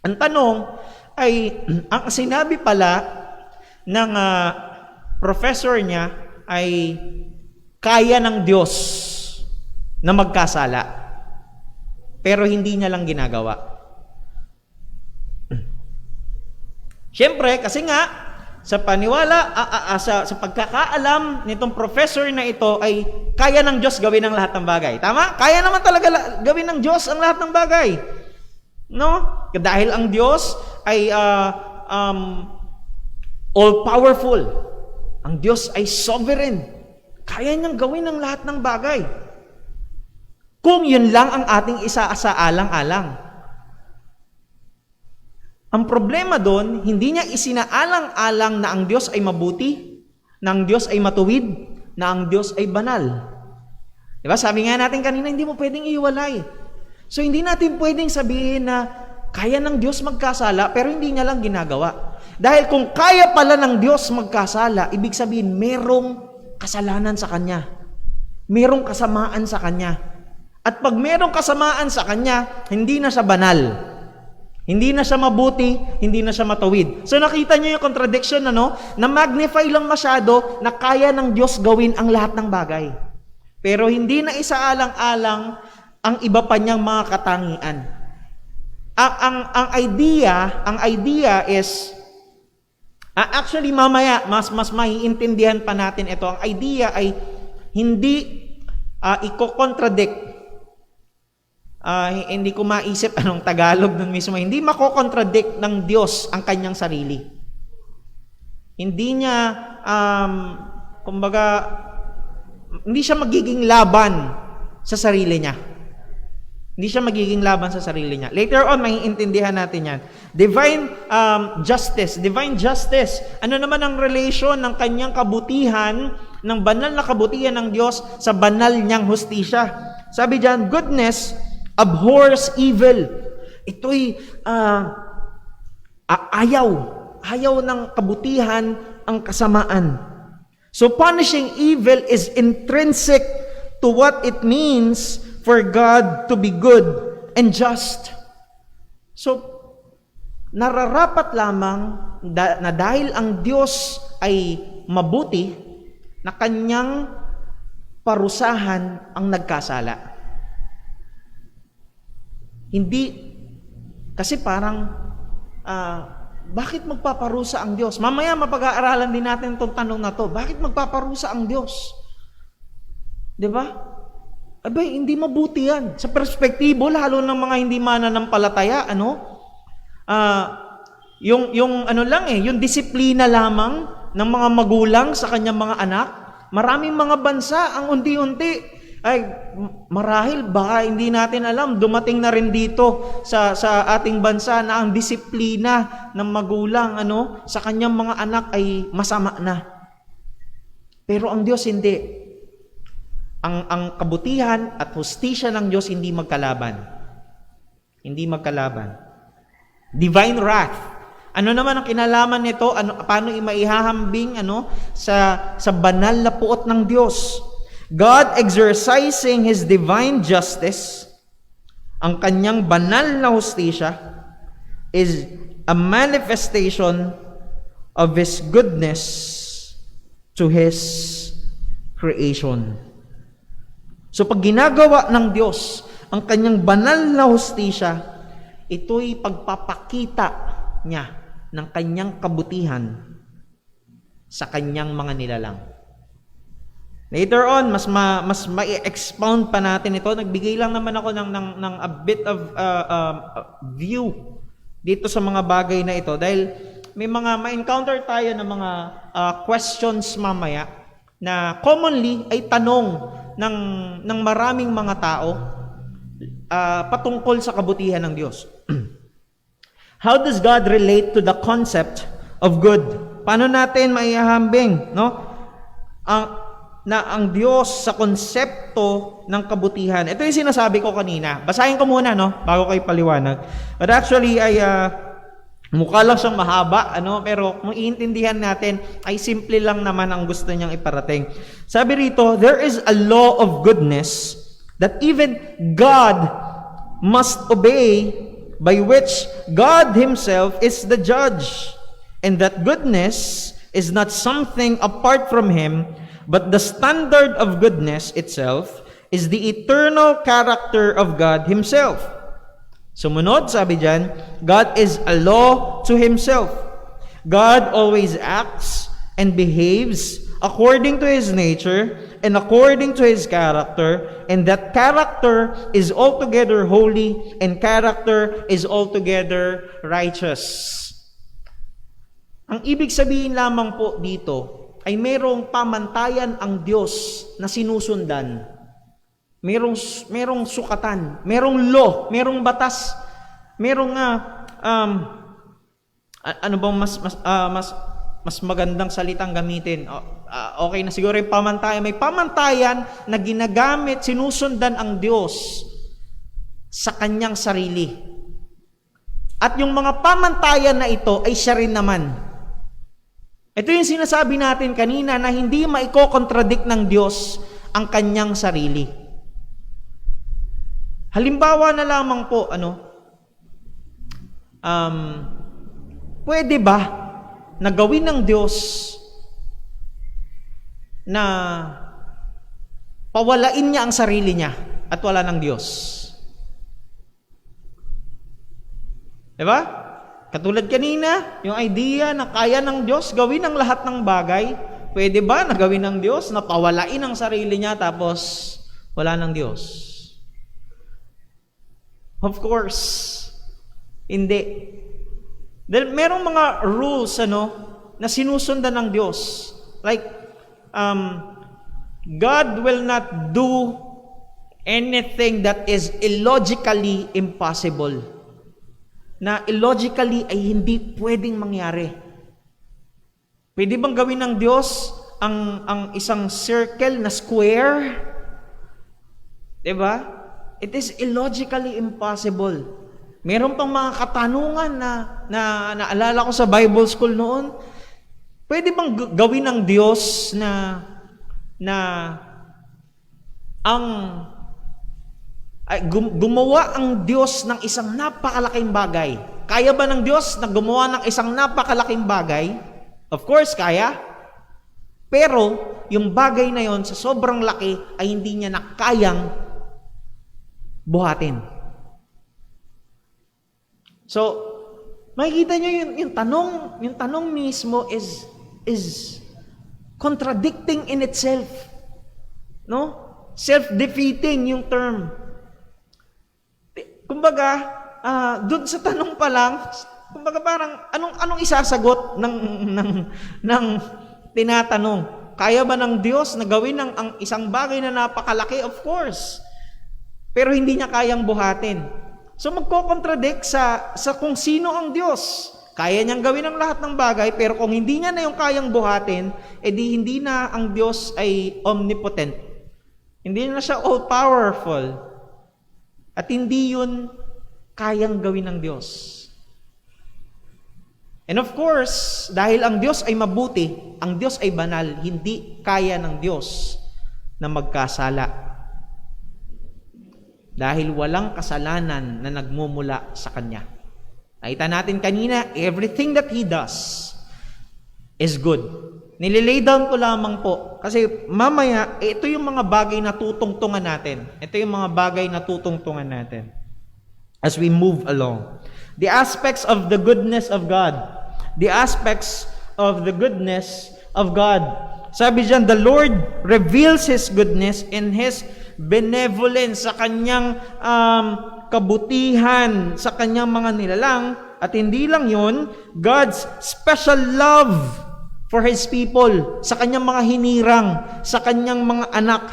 Ang tanong ay, ang sinabi pala ng professor niya ay kaya ng Diyos na magkasala, pero hindi niya lang ginagawa. Siyempre, kasi nga, sa paniwala, sa pagkakaalam nitong professor na ito ay kaya ng Diyos gawin ang lahat ng bagay. Tama? Kaya naman talaga gawin ng Diyos ang lahat ng bagay. No? Dahil ang Diyos ay all-powerful. Ang Diyos ay sovereign. Kaya niyang gawin ang lahat ng bagay. Kung yun lang ang ating isa-asaalang-alang. Ang problema doon, hindi niya isinaalang-alang na ang Diyos ay mabuti, na ang Diyos ay matuwid, na ang Diyos ay banal. Diba? Sabi nga natin kanina, hindi mo pwedeng iwalay. So hindi natin pwedeng sabihin na kaya ng Diyos magkasala, pero hindi niya lang ginagawa. Dahil kung kaya pala ng Diyos magkasala, ibig sabihin merong kasalanan sa Kanya. Merong kasamaan sa Kanya. At pag merong kasamaan sa Kanya, hindi na siya banal. Hindi na siya mabuti, hindi na siya matawid. So nakita niyo yung contradiction, na magnify lang masyado na kaya ng Diyos gawin ang lahat ng bagay. Pero hindi na isaalang-alang ang iba pa niyang mga katangian. Ang idea is, actually mamaya, mas maiintindihan pa natin ito. Ang idea ay hindi iko-contradict. Hindi ko maisip anong Tagalog nun mismo. Hindi mako-contradict ng Diyos ang kanyang sarili. Hindi niya, kumbaga, hindi siya magiging laban sa sarili niya. Hindi siya magiging laban sa sarili niya. Later on, maiintindihan natin yan. Divine justice. Divine justice. Ano naman ang relation ng kanyang kabutihan, ng banal na kabutihan ng Diyos sa banal niyang hustisya? Sabi diyan, goodness abhors evil. Ito'y ayaw ng kabutihan ang kasamaan. So punishing evil is intrinsic to what it means for God to be good and just. So nararapat lamang na dahil ang Diyos ay mabuti, na kanyang parusahan ang nagkasala. Hindi, kasi parang, bakit magpaparusa ang Diyos? Mamaya mapag-aaralan din natin itong tanong na to. Bakit magpaparusa ang Diyos? Diba? Abay, hindi mabuti yan. Sa perspektibo, lalo ng mga hindi mananampalataya, yung disiplina lamang ng mga magulang sa kanyang mga anak, maraming mga bansa ang unti-unti ay marahil baka hindi natin alam, dumating na rin dito sa ating bansa na ang disiplina ng magulang sa kanyang mga anak ay masama na. Pero ang Diyos hindi. Ang kabutihan at hustisya ng Diyos hindi magkalaban. Hindi magkalaban. Divine wrath. Ano naman ang kinalaman nito? Paano maihahambing sa banal na puot ng Diyos? God exercising His divine justice, ang kanyang banal na hustisya, is a manifestation of His goodness to His creation. So pag ginagawa ng Diyos ang kanyang banal na hustisya, ito'y pagpapakita niya ng kanyang kabutihan sa kanyang mga nilalang. Later on, mas ma-expound pa natin ito. Nagbigay lang naman ako ng a bit of view dito sa mga bagay na ito dahil may mga ma-encounter tayo ng mga questions mamaya na commonly ay tanong ng maraming mga tao patungkol sa kabutihan ng Diyos. How does God relate to the concept of good? Paano natin maihahambing, no? Ang Diyos sa konsepto ng kabutihan. Ito yung sinasabi ko kanina. Basahin ko muna, no? Bago kayo paliwanag. But actually, mukha lang siyang mahaba, pero kung iintindihan natin, ay simple lang naman ang gusto niyang iparating. Sabi rito, there is a law of goodness that even God must obey, by which God Himself is the judge. And that goodness is not something apart from Him, but the standard of goodness itself is the eternal character of God Himself. Sumunod, sabi dyan, God is a law to Himself. God always acts and behaves according to His nature and according to His character, and that character is altogether holy and character is altogether righteous. Ang ibig sabihin lamang po dito ay merong pamantayan ang Diyos na sinusundan. Merong sukatan, merong law, merong batas, merong ano bang mas magandang salitang gamitin? Okay na siguro yung pamantayan. May pamantayan na ginagamit, sinusundan ang Diyos sa kanyang sarili. At yung mga pamantayan na ito ay siya rin naman. Ito yung sinasabi natin kanina na hindi maiko-contradict ng Diyos ang kanyang sarili. Halimbawa na lamang po, pwede ba na gawin ng Diyos na pawalain niya ang sarili niya at wala ng Diyos? Diba? Katulad kanina, yung idea na kaya ng Diyos gawin ang lahat ng bagay, pwede ba na gawin ng Diyos na pawalain ang sarili niya tapos wala ng Diyos? Of course, hindi. Dahil merong mga rules na sinusundan ng Diyos. Like, God will not do anything that is illogically impossible. Na illogically ay hindi pwedeng mangyari. Pwede bang gawin ng Diyos ang isang circle na square? Diba? It is illogically impossible. Meron pang mga katanungan na naalala ko sa Bible school noon. Pwede bang gawin ng Diyos na gumawa ang Diyos ng isang napakalaking bagay? Kaya ba ng Diyos na gumawa ng isang napakalaking bagay? Of course, kaya. Pero, yung bagay na yon sa sobrang laki ay hindi niya na kayang buhatin. So, makikita nyo yung tanong mismo is contradicting in itself. No? Self-defeating yung term. Kumbaga, doon sa tanong pa lang, kumbaga parang anong isasagot ng tinatanong? Kaya ba ng Diyos na gawin ang isang bagay na napakalaki? Of course. Pero hindi niya kayang buhatin. So magko-contradict sa kung sino ang Diyos. Kaya niyang gawin ang lahat ng bagay, pero kung hindi niya na yung kayang buhatin, edi hindi na ang Diyos ay omnipotent. Hindi na siya all-powerful. At hindi yun kayang gawin ng Diyos. And of course, dahil ang Diyos ay mabuti, ang Diyos ay banal, hindi kaya ng Diyos na magkasala. Dahil walang kasalanan na nagmumula sa Kanya. Nakita natin kanina, everything that He does is good. Nililay down ko lamang po. Kasi mamaya, ito yung mga bagay na tutungtungan natin. Ito yung mga bagay na tutungtungan natin as we move along. The aspects of the goodness of God. The aspects of the goodness of God. Sabi diyan, the Lord reveals His goodness and His benevolence sa Kanyang kabutihan, sa Kanyang mga nilalang. At hindi lang yun, God's special love for His people, sa Kanyang mga hinirang, sa Kanyang mga anak.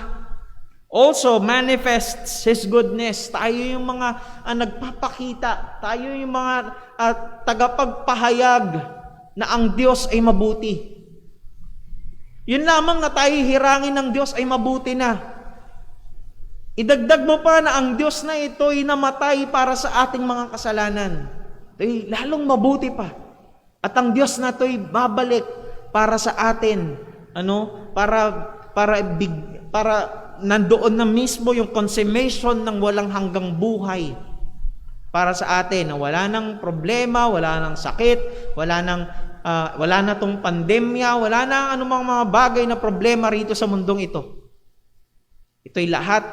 Also manifests His goodness. Tayo yung mga nagpapakita. Tayo yung mga tagapagpahayag na ang Diyos ay mabuti. Yun lamang na tayo hirangin ng Diyos ay mabuti na. Idagdag mo pa na ang Diyos na ito ay namatay para sa ating mga kasalanan. Ito ay lalong mabuti pa. At ang Diyos na ito ay babalik para sa atin. Para nandoon na mismo yung consummation ng walang hanggang buhay para sa atin, na wala nang problema, wala nang sakit, wala na tong pandemya, wala na anumang mga bagay na problema rito sa mundong ito. Ito'y lahat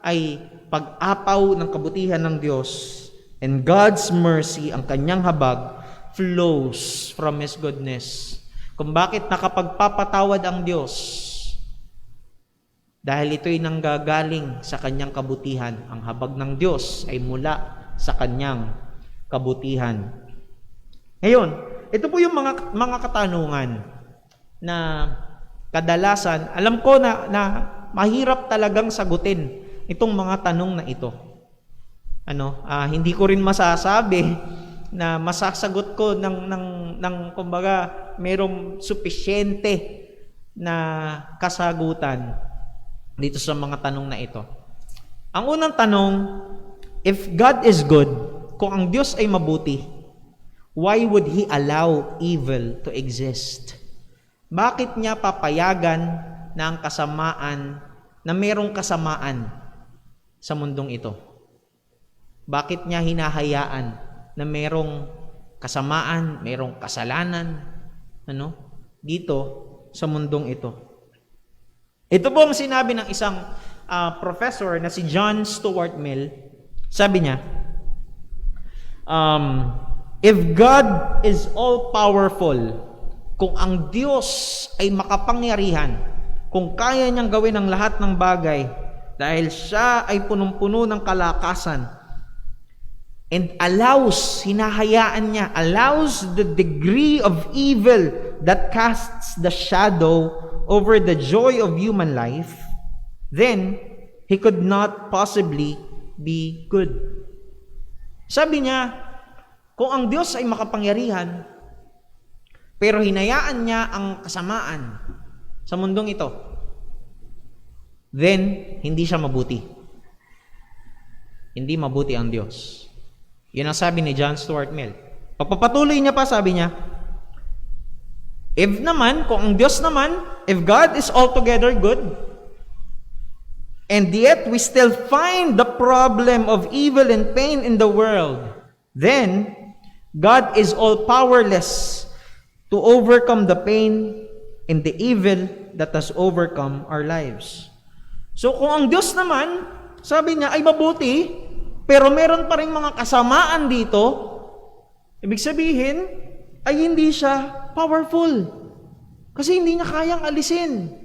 ay pag-apaw ng kabutihan ng Diyos, and God's mercy, ang kanyang habag, flows from His goodness. Kung bakit nakapagpapatawad ang Diyos, dahil ito'y nanggagaling sa kanyang kabutihan. Ang habag ng Diyos ay mula sa kanyang kabutihan. Ngayon, ito po yung mga katanungan na kadalasan, alam ko na mahirap talagang sagutin itong mga tanong na ito. Hindi ko rin masasabi na masasagot ko ng kumbaga merong supisyente na kasagutan dito sa mga tanong na ito. Ang unang tanong, if God is good, kung ang Diyos ay mabuti, why would He allow evil to exist? Bakit niya papayagan na ang kasamaan, na merong kasamaan sa mundong ito? Bakit niya hinahayaan na merong kasamaan, merong kasalanan, dito sa mundong ito? Ito po ang sinabi ng isang professor na si John Stuart Mill. Sabi niya, if God is all-powerful, kung ang Diyos ay makapangyarihan, kung kaya niyang gawin ang lahat ng bagay, dahil siya ay punong-puno ng kalakasan, and hinahayaan niya, allows the degree of evil that casts the shadow over the joy of human life, then He could not possibly be good. Sabi niya, kung ang Diyos ay makapangyarihan, pero hinayaan niya ang kasamaan sa mundong ito, then hindi siya mabuti. Hindi mabuti ang Diyos. Yun ang sabi ni John Stuart Mill. Papapatuloy niya pa, sabi niya, kung ang Diyos naman, if God is altogether good, and yet we still find the problem of evil and pain in the world, then God is all powerless to overcome the pain and the evil that has overcome our lives. So kung ang Diyos naman, sabi niya, ay mabuti, pero meron pa rin mga kasamaan dito, ibig sabihin, ay hindi siya powerful. Kasi hindi niya kayang alisin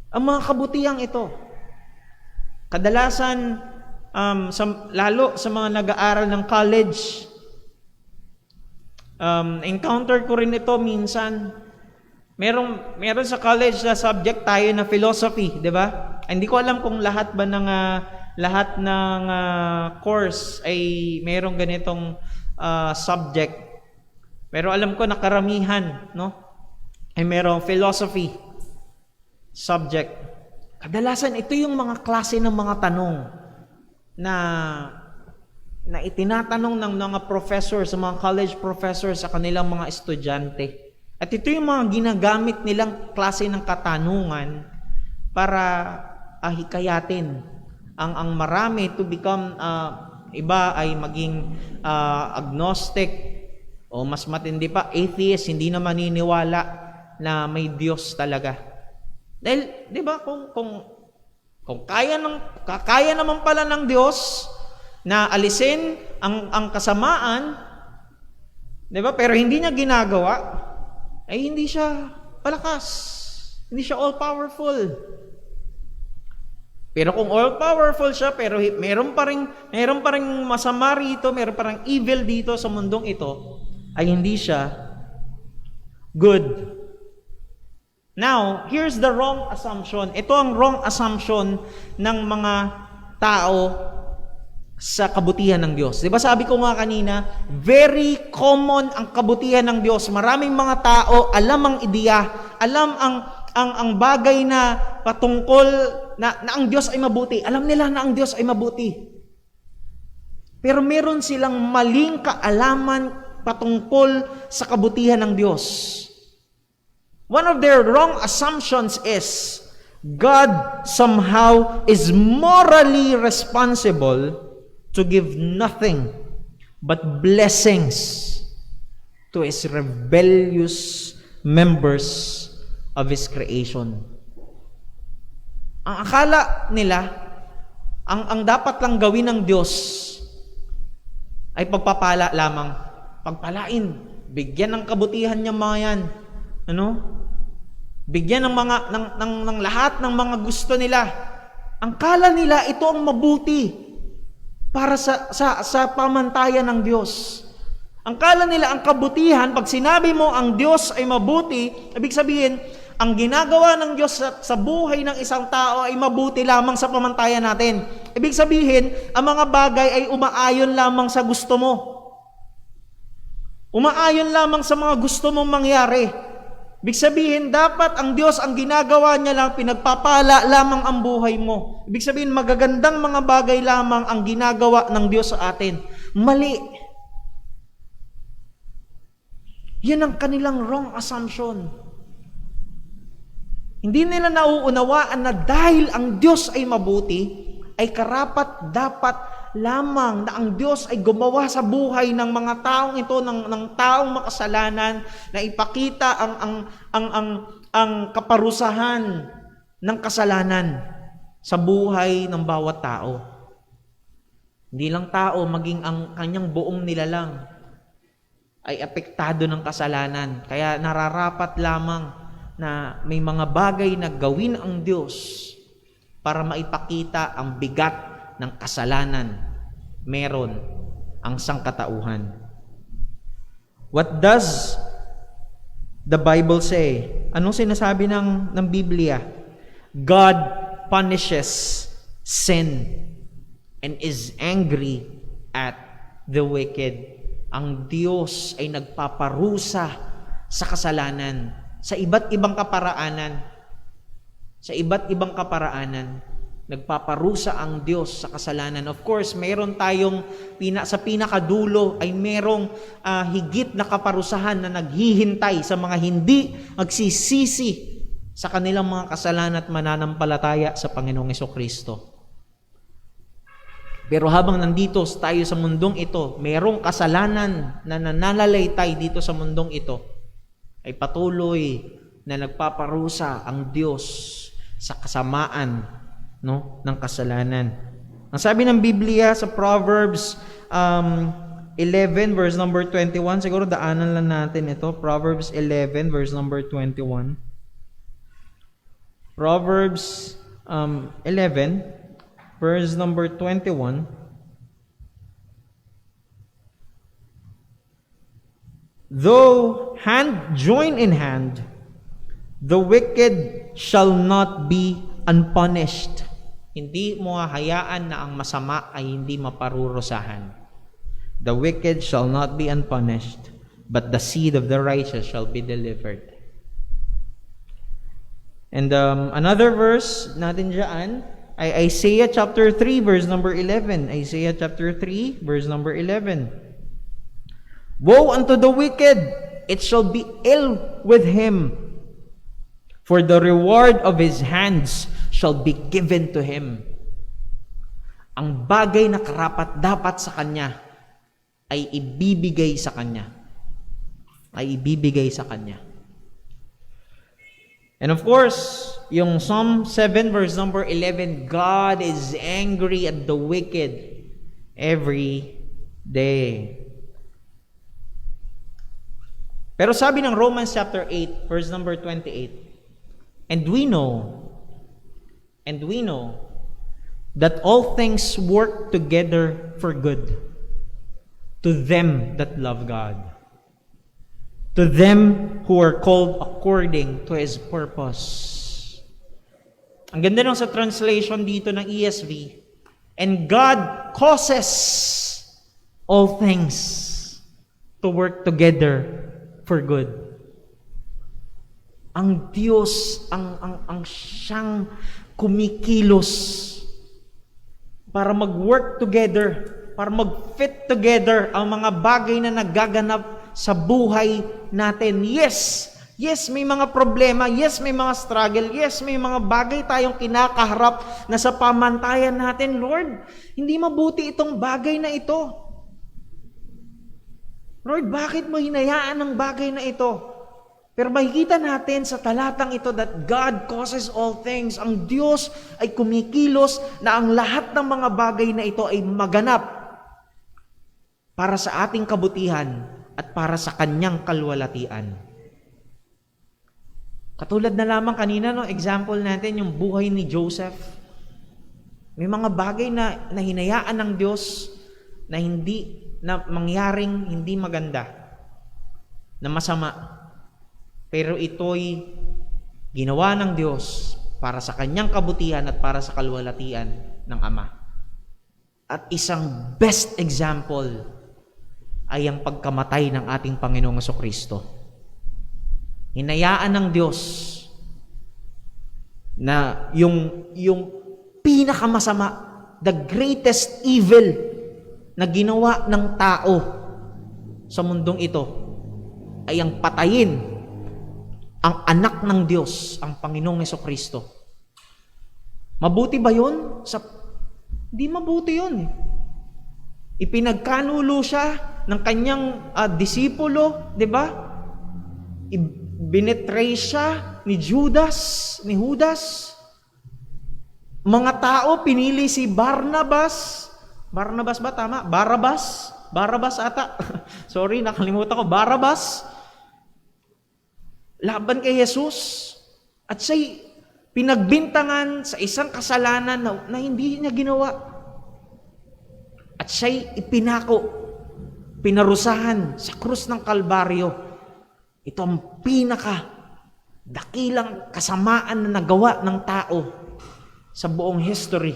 ang mga kabutihang ito. Kadalasan, lalo sa mga nag-aaral ng college, encounter ko rin ito minsan. Meron sa college na subject tayo na philosophy, di ba? Hindi ko alam kung lahat ng course ay merong ganitong subject. Pero alam ko na karamihan, ay merong philosophy subject. Kadalasan ito yung mga klase ng mga tanong na itinatanong ng mga professor, sa mga college professor sa kanilang mga estudyante. At ito yung mga ginagamit nilang klase ng katanungan para hikayatin ang marami to become iba ay maging agnostic, o mas matindi pa, atheist, hindi na maniniwala na may Diyos talaga. Dahil, di ba, kung kaya naman pala ng Diyos na alisin ang kasamaan, di ba, pero hindi niya ginagawa, ay hindi siya palakas. Hindi siya all-powerful. Pero kung all-powerful siya, pero meron pa ring masama rito, meron pa ring evil dito sa mundong ito, ay hindi siya good. Now, here's the wrong assumption. Ito ang wrong assumption ng mga tao sa kabutihan ng Diyos. Di ba sabi ko nga kanina, very common ang kabutihan ng Diyos. Maraming mga tao, alam ang ideya, alam ang bagay na patungkol na ang Diyos ay mabuti. Alam nila na ang Diyos ay mabuti. Pero meron silang maling kaalaman patungkol sa kabutihan ng Diyos. One of their wrong assumptions is God somehow is morally responsible to give nothing but blessings to His rebellious members of His creation. Ang akala nila, ang dapat lang gawin ng Diyos ay pagpapala lamang. Pagpalain, bigyan ng kabutihan niya mga yan. Bigyan ng lahat ng mga gusto nila. Ang kala nila ito ang mabuti para sa pamantayan ng Diyos. Ang kala nila ang kabutihan, pag sinabi mo ang Diyos ay mabuti, ibig sabihin, ang ginagawa ng Diyos sa buhay ng isang tao ay mabuti lamang sa pamantayan natin. Ibig sabihin, ang mga bagay ay umaayon lamang sa gusto mo. Umaayon lamang sa mga gusto mong mangyari. Ibig sabihin, dapat ang Diyos, ang ginagawa niya lang, pinagpapala lamang ang buhay mo. Ibig sabihin, magagandang mga bagay lamang ang ginagawa ng Diyos sa atin. Mali. Yan ang kanilang wrong assumption. Hindi nila nauunawaan na dahil ang Diyos ay mabuti, ay karapat dapat lamang na ang Diyos ay gumawa sa buhay ng mga taong ito, ng taong makasalanan, na ipakita ang kaparusahan ng kasalanan sa buhay ng bawat tao. Hindi lang tao, maging ang kanyang buong nilalang ay apektado ng kasalanan. Kaya nararapat lamang na may mga bagay na gawin ang Diyos para maipakita ang bigat ng kasalanan meron ang sangkatauhan. What does the Bible say? Anong sinasabi ng Biblia? God punishes sin and is angry at the wicked. Ang Diyos ay nagpaparusa sa kasalanan, sa iba't ibang kaparaanan. Sa iba't ibang kaparaanan, nagpaparusa ang Diyos sa kasalanan. Of course, mayroon tayong sa pinakadulo ay merong higit na kaparusahan na naghihintay sa mga hindi magsisisi sa kanilang mga kasalanan at mananampalataya sa Panginoong Hesukristo. Pero habang nandito tayo sa mundong ito, mayroong kasalanan na nananalaytay dito sa mundong ito, ay patuloy na nagpaparusa ang Diyos sa kasamaan ng kasalanan. Ang sabi ng Biblia sa Proverbs 11 verse number 21, siguro daanan lang natin ito. Proverbs 11 verse number 21. Proverbs 11 verse number 21. Though hand join in hand, the wicked shall not be unpunished. Hindi mo hayaan na ang masama ay hindi maparurusahan. The wicked shall not be unpunished, but the seed of the righteous shall be delivered. And another verse natin dyan ay Isaiah chapter 3 verse number 11. Isaiah chapter 3 verse number 11. Woe unto the wicked, it shall be ill with him, for the reward of his hands shall be given to him. Ang bagay na karapat dapat sa kanya ay ibibigay sa kanya. Ay ibibigay sa kanya. And of course, yung Psalm 7 verse number 11, God is angry at the wicked every day. Pero sabi ng Romans chapter 8 verse number 28, and we know that all things work together for good to them that love God, to them who are called according to His purpose. Ang ganda nung sa translation dito ng ESV, and God causes all things to work together for good. Ang Diyos, ang siyang kumikilos para mag-work together, para mag-fit together ang mga bagay na nagaganap sa buhay natin. Yes, may mga problema. Yes, may mga struggle. Yes, may mga bagay tayong kinakaharap na sa pamantayan natin. Lord, hindi mabuti itong bagay na ito. Lord, bakit mo hinayaan ang bagay na ito? Pero makikita natin sa talatang ito that God causes all things. Ang Diyos ay kumikilos na ang lahat ng mga bagay na ito ay maganap para sa ating kabutihan at para sa Kanyang kalwalatian. Katulad na lamang kanina, no, example natin, yung buhay ni Joseph. May mga bagay na hinayaan ng Diyos na mangyaring hindi maganda, na masama. Pero ito'y ginawa ng Diyos para sa Kanyang kabutihan at para sa kalwalatian ng Ama. At isang best example ay ang pagkamatay ng ating Panginoong Jesucristo. Hinayaan ng Diyos na yung pinakamasama, the greatest evil na ginawa ng tao sa mundong ito ay ang patayin ang anak ng Diyos, ang Panginoong Jesucristo. Mabuti ba yun? Di mabuti yun. Ipinagkanulo siya ng kanyang disipulo, di ba? Binetray siya ni Judas. Mga tao pinili si Barnabas. Barnabas ba tama? Barabas ata. Sorry, nakalimutan ko. Barabas. Laban kay Jesus. At siya'y pinagbintangan sa isang kasalanan na hindi niya ginawa. At siya'y ipinako, pinarusahan sa krus ng Kalbaryo. Ito ang dakilang kasamaan na nagawa ng tao sa buong history.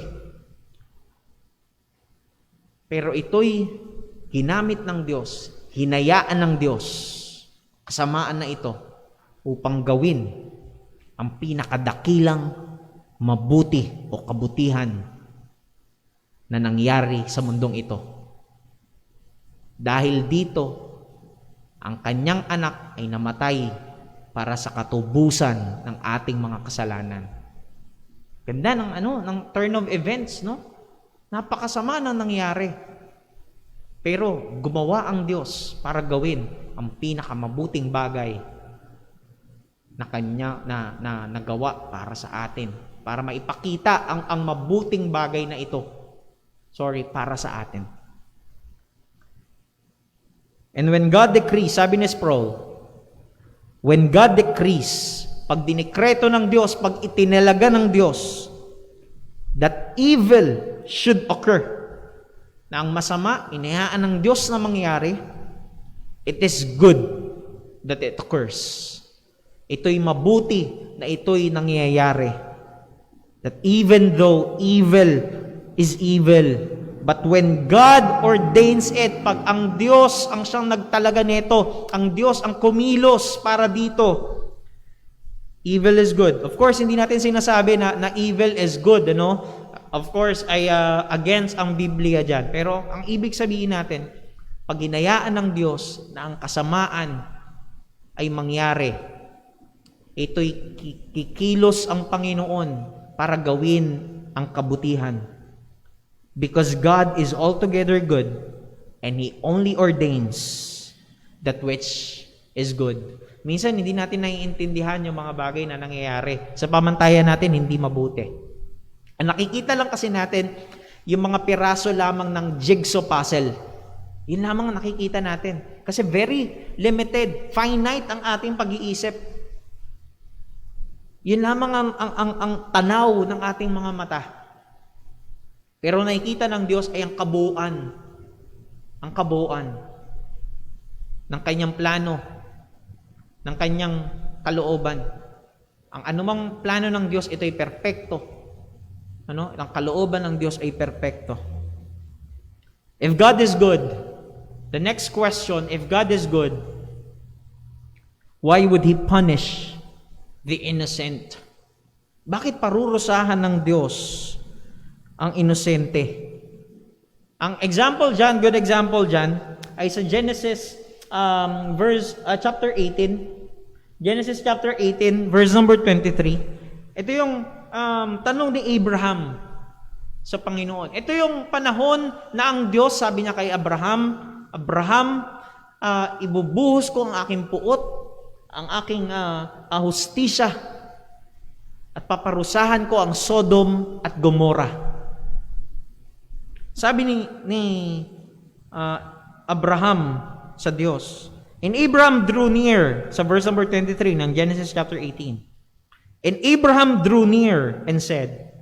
Pero ito'y ginamit ng Diyos, hinayaan ng Diyos, kasamaan na ito, upang gawin ang pinakadakilang mabuti o kabutihan na nangyari sa mundong ito. Dahil dito, ang kanyang anak ay namatay para sa katubusan ng ating mga kasalanan. Ganda ng turn of events, no? Napakasama na nangyari. Pero gumawa ang Diyos para gawin ang pinakamabuting bagay na kanya na nagawa para sa atin, para maipakita ang mabuting bagay na ito. Para sa atin. And when God decrees, sabi ni Sproul, when God decrees, pag dinikreto ng Diyos, pag itinalaga ng Diyos, that evil should occur, na ang masama, inihayaan ng Diyos na mangyari, it is good that it occurs. Ito'y mabuti na ito'y nangyayari. That even though evil is evil, but when God ordains it, pag ang Diyos ang siyang nagtalaga nito, ang Diyos ang kumilos para dito, evil is good. Of course, hindi natin sinasabi na evil is good, ano? Of course, ay against ang Biblia dyan. Pero ang ibig sabihin natin, pag hinayaan ng Diyos na ang kasamaan ay mangyari, ito'y kikilos ang Panginoon para gawin ang kabutihan. Because God is altogether good and He only ordains that which is good. Minsan, hindi natin naiintindihan yung mga bagay na nangyayari. Sa pamantayan natin, hindi mabuti. Ang nakikita lang kasi natin, yung mga piraso lamang ng jigsaw puzzle. Yun lamang ang nakikita natin. Kasi very limited, finite ang ating pag-iisip. Yun lamang ang tanaw ng ating mga mata. Pero nakikita ng Diyos ay ang kabuuan. Ang kabuuan ng kanyang plano, ng kanyang kalooban. Ang anumang plano ng Diyos, ito ay perpekto. Ang kalooban ng Diyos ay perpekto. If God is good, the next question, if God is good, why would He punish the innocent? Bakit parurusahan ng Diyos ang inosente? Ang example dyan, good example dyan, ay sa Genesis chapter 18. Genesis chapter 18, verse number 23. Ito yung tanong ni Abraham sa Panginoon. Ito yung panahon na ang Diyos sabi niya kay Abraham, ibubuhos ko ang aking puot, ang aking hustisya, at paparusahan ko ang Sodom at Gomorrah. Sabi ni Abraham sa Diyos, and Abraham drew near, sa verse number 23 ng Genesis chapter 18. And Abraham drew near and said,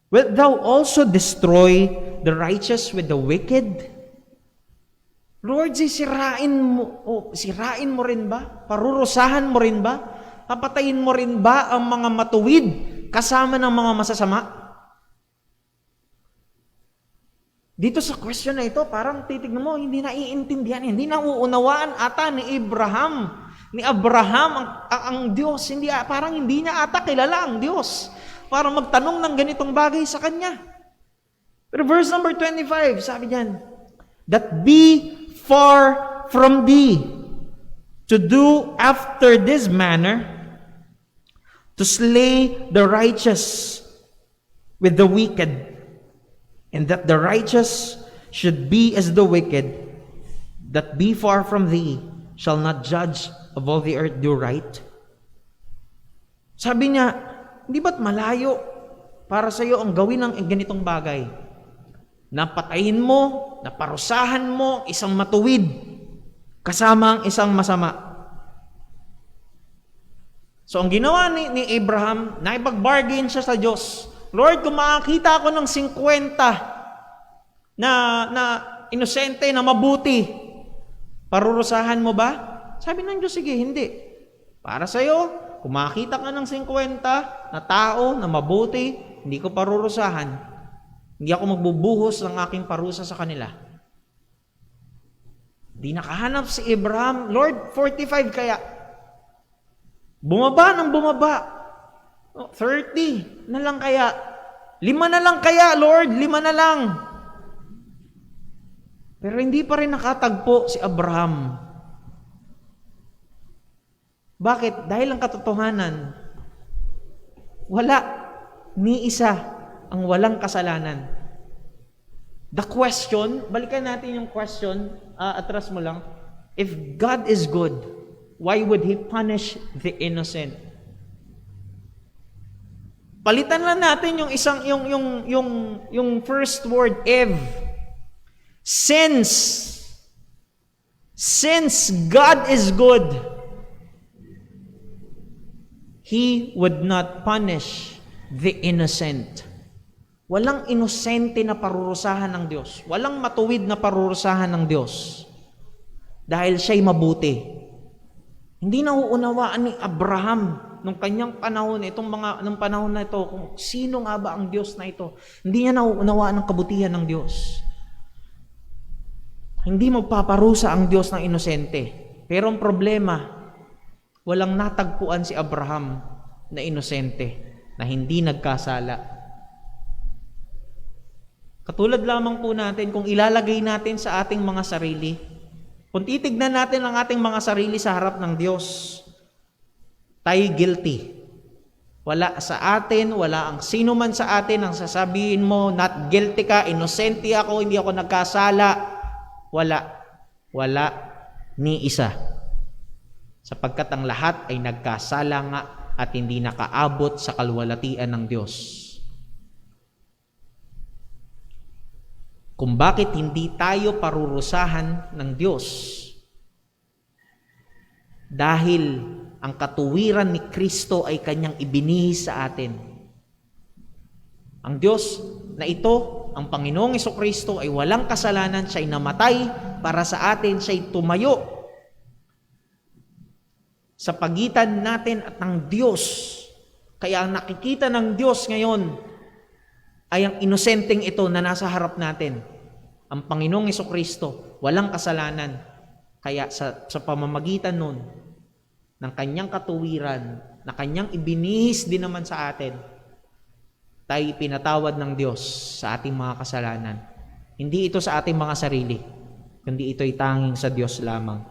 wilt thou also destroy the righteous with the wicked? Lord, sirain mo rin ba? Parurusahan mo rin ba? Papatayin mo rin ba ang mga matuwid kasama ng mga masasama? Dito sa question na ito, parang titignan mo, hindi naiintindihan, hindi nauunawaan ata ni Abraham ang Diyos. Parang hindi niya ata kilala ang Diyos para magtanong ng ganitong bagay sa kanya. Pero verse number 25, sabi niyan, that be far from thee to do after this manner, to slay the righteous with the wicked, and that the righteous should be as the wicked, that be far from thee, shall not judge of all the earth do right. Sabi niya, hindi ba't malayo para sa iyo ang gawin ng ganitong bagay? Napatayin mo, naparusahan mo isang matuwid kasama ang isang masama. So ang ginawa ni Abraham, naipag-bargain siya sa Diyos. Lord, kung makakita ako ng 50 na inosente, na mabuti, parurusahan mo ba? Sabi ng Diyos, sige, hindi. Para sa'yo, kung makakita ka ng 50 na tao na mabuti, hindi ko parurusahan. Hindi ako magbubuhos ng aking parusa sa kanila. Di nakahanap si Abraham, Lord, 45 kaya. Bumaba ng bumaba. 30 na lang kaya. 5 na lang kaya, Lord, 5 na lang. Pero hindi pa rin nakatagpo si Abraham. Bakit? Dahil ang katotohanan, wala ni isa ang walang kasalanan. The question, balikan natin yung question, atras mo lang. If God is good, why would He punish the innocent? Palitan lang natin yung isang yung first word, if. Since God is good, He would not punish the innocent. Walang inosente na parurusahan ng Diyos. Walang matuwid na parurusahan ng Diyos. Dahil siya'y mabuti. Hindi nauunawaan ni Abraham nung kanyang panahon, nung panahon na ito, kung sino nga ba ang Diyos na ito. Hindi niya nauunawaan ang kabutihan ng Diyos. Hindi magpaparusa ang Diyos ng inosente. Pero ang problema, walang natagpuan si Abraham na inosente, na hindi nagkasala. Katulad lamang po natin, kung ilalagay natin sa ating mga sarili, kung titignan natin ang ating mga sarili sa harap ng Diyos, tayo guilty. Wala sa atin, wala ang sino man sa atin ang sasabihin mo, not guilty ka, inosente ako, hindi ako nagkasala. Wala ni isa. sapagkat ang lahat ay nagkasala nga at hindi nakaabot sa kalwalatian ng Diyos. Kung bakit hindi tayo parurusahan ng Diyos? Dahil ang katuwiran ni Kristo ay kanyang ibinihis sa atin. Ang Diyos na ito, ang Panginoong Jesucristo ay walang kasalanan, siya'y namatay para sa atin, siya'y tumayo sa pagitan natin at ng Diyos. Kaya ang nakikita ng Diyos ngayon ay ang inosenteng ito na nasa harap natin. Ang Panginoong Jesucristo, walang kasalanan. Kaya sa pamamagitan nun, ng kanyang katuwiran, na kanyang ibinihis din naman sa atin, tayo pinatawad ng Diyos sa ating mga kasalanan. Hindi ito sa ating mga sarili, kundi ito'y tanging sa Diyos lamang.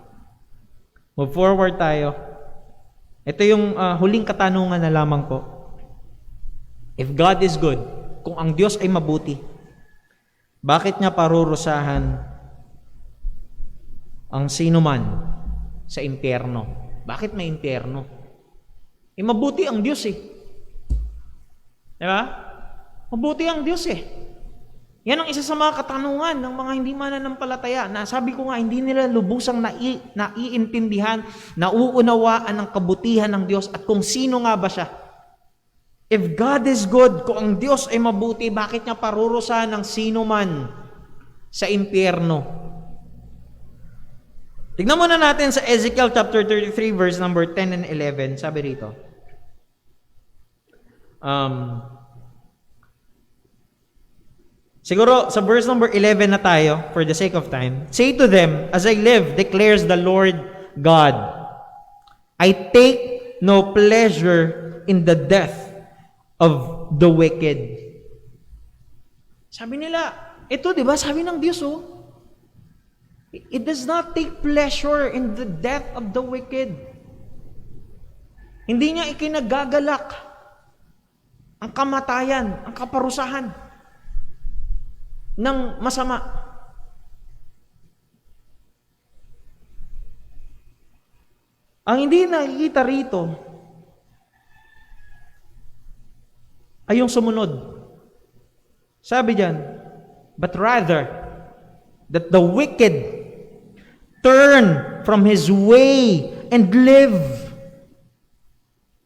Move forward tayo. Ito yung huling katanungan na lamang po. If God is good, kung ang Diyos ay mabuti, bakit niya parurusahan ang sino man sa impyerno? Bakit may impyerno? Mabuti ang Diyos eh. Diba? Mabuti ang Diyos eh. Yan ang isa sa mga katanungan ng mga hindi mananampalataya na sabi ko nga, hindi nila lubusang naiintindihan, nauunawaan ang kabutihan ng Diyos at kung sino nga ba siya. If God is good, kung ang Diyos ay mabuti, bakit niya parurusahan ng sino man sa impyerno? Tignan muna natin sa Ezekiel chapter 33 verse number 10 and 11. Sabi rito. Siguro sa verse number 11 na tayo for the sake of time. Say to them, as I live, declares the Lord God, I take no pleasure in the death of the wicked. Sabi nila, ito 'di ba? Sabi ng Diyos it does not take pleasure in the death of the wicked. Hindi niya ikinagagalak ang kamatayan, ang kaparusahan ng masama. Ang hindi nakikita rito ay yung sumunod. Sabi diyan, but rather that the wicked turn from his way and live.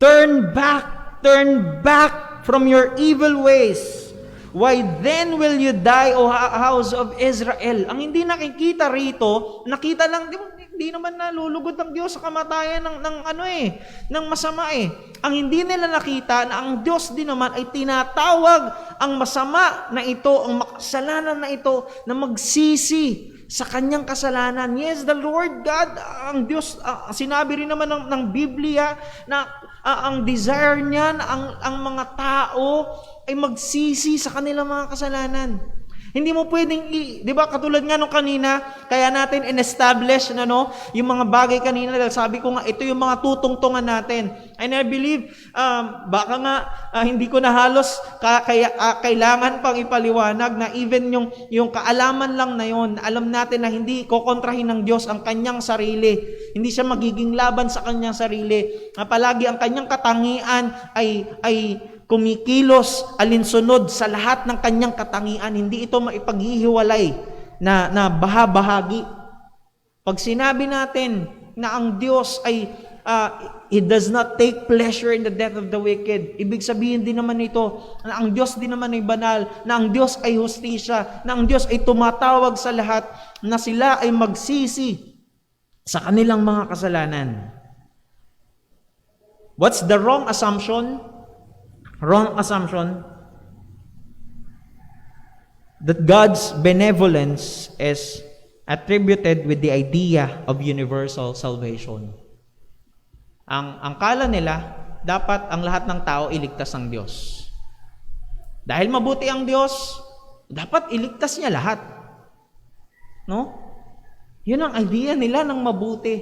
Turn back from your evil ways. Why then will you die, O house of Israel? Ang hindi nakikita rito, nakita lang, hindi naman nalulugod ng Diyos sa kamatayan ng masama eh. Ang hindi nila nakita na ang Diyos din naman ay tinatawag ang masama na ito, ang makasalanan na ito, na magsisi sa kanyang kasalanan. Yes, the Lord God, ang Diyos, sinabi rin naman ng Biblia na ang desire niya na ang mga tao ay magsisi sa kanilang mga kasalanan. Hindi mo pwedeng, di ba, katulad nga nung kanina, kaya natin in-establish yung mga bagay kanina, dahil sabi ko nga, ito yung mga tutungtungan natin. And I believe, baka nga, hindi ko na halos kailangan pang ipaliwanag na even yung kaalaman lang na yun, alam natin na hindi kokontrahin ng Diyos ang kanyang sarili. Hindi siya magiging laban sa kanyang sarili. Palagi ang kanyang katangian ay kumikilos alinsunod sa lahat ng kanyang katangian. Hindi ito maipaghihiwalay na bahagi. Pag sinabi natin na ang Diyos ay He does not take pleasure in the death of the wicked, ibig sabihin din naman ito na ang Diyos din naman ay banal, na ang Diyos ay hustisya, na ang Diyos ay tumatawag sa lahat na sila ay magsisi sa kanilang mga kasalanan. What's the wrong assumption? Wrong assumption that God's benevolence is attributed with the idea of universal salvation. Ang kala nila, dapat ang lahat ng tao iligtas ng Diyos. Dahil mabuti ang Diyos, dapat iligtas niya lahat. No? Yun ang idea nila ng mabuti.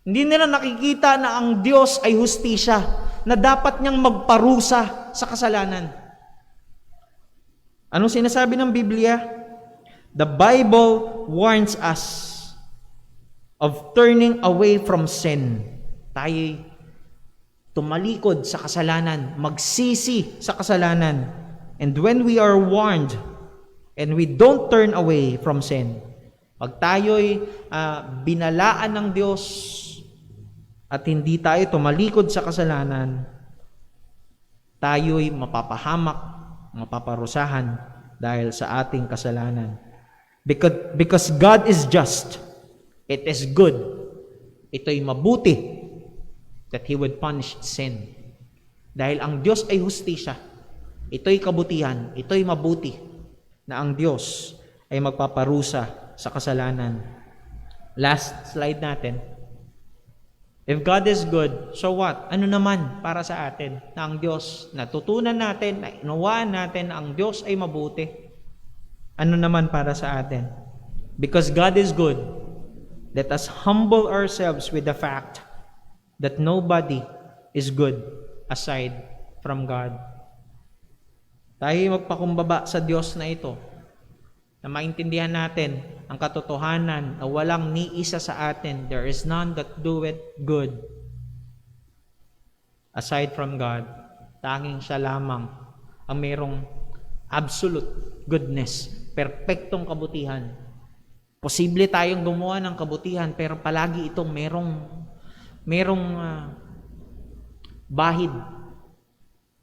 Hindi nila nakikita na ang Diyos ay hustisya, na dapat niyang magparusa sa kasalanan. Anong sinasabi ng Biblia? The Bible warns us of turning away from sin. Tayo tumalikod sa kasalanan, magsisi sa kasalanan. And when we are warned and we don't turn away from sin, pag tayo'y binalaan ng Diyos at hindi tayo tumalikod sa kasalanan, tayo'y mapapahamak, mapaparusahan dahil sa ating kasalanan. Because God is just, it is good, ito'y mabuti that He would punish sin. Dahil ang Diyos ay hustisya, ito'y kabutihan, ito'y mabuti na ang Diyos ay magpaparusa sa kasalanan. Last slide natin. If God is good, so what? Ano naman para sa atin na ang Diyos, natutunan natin, na inawaan natin na ang Diyos ay mabuti? Ano naman para sa atin? Because God is good, let us humble ourselves with the fact that nobody is good aside from God. Tayo magpakumbaba sa Diyos na ito, na maintindihan natin ang katotohanan na walang ni isa sa atin. There is none that doeth good aside from God. Tanging siya lamang ang mayroong absolute goodness, perpektong kabutihan. Posible tayong gumawa ng kabutihan, pero palagi itong merong bahid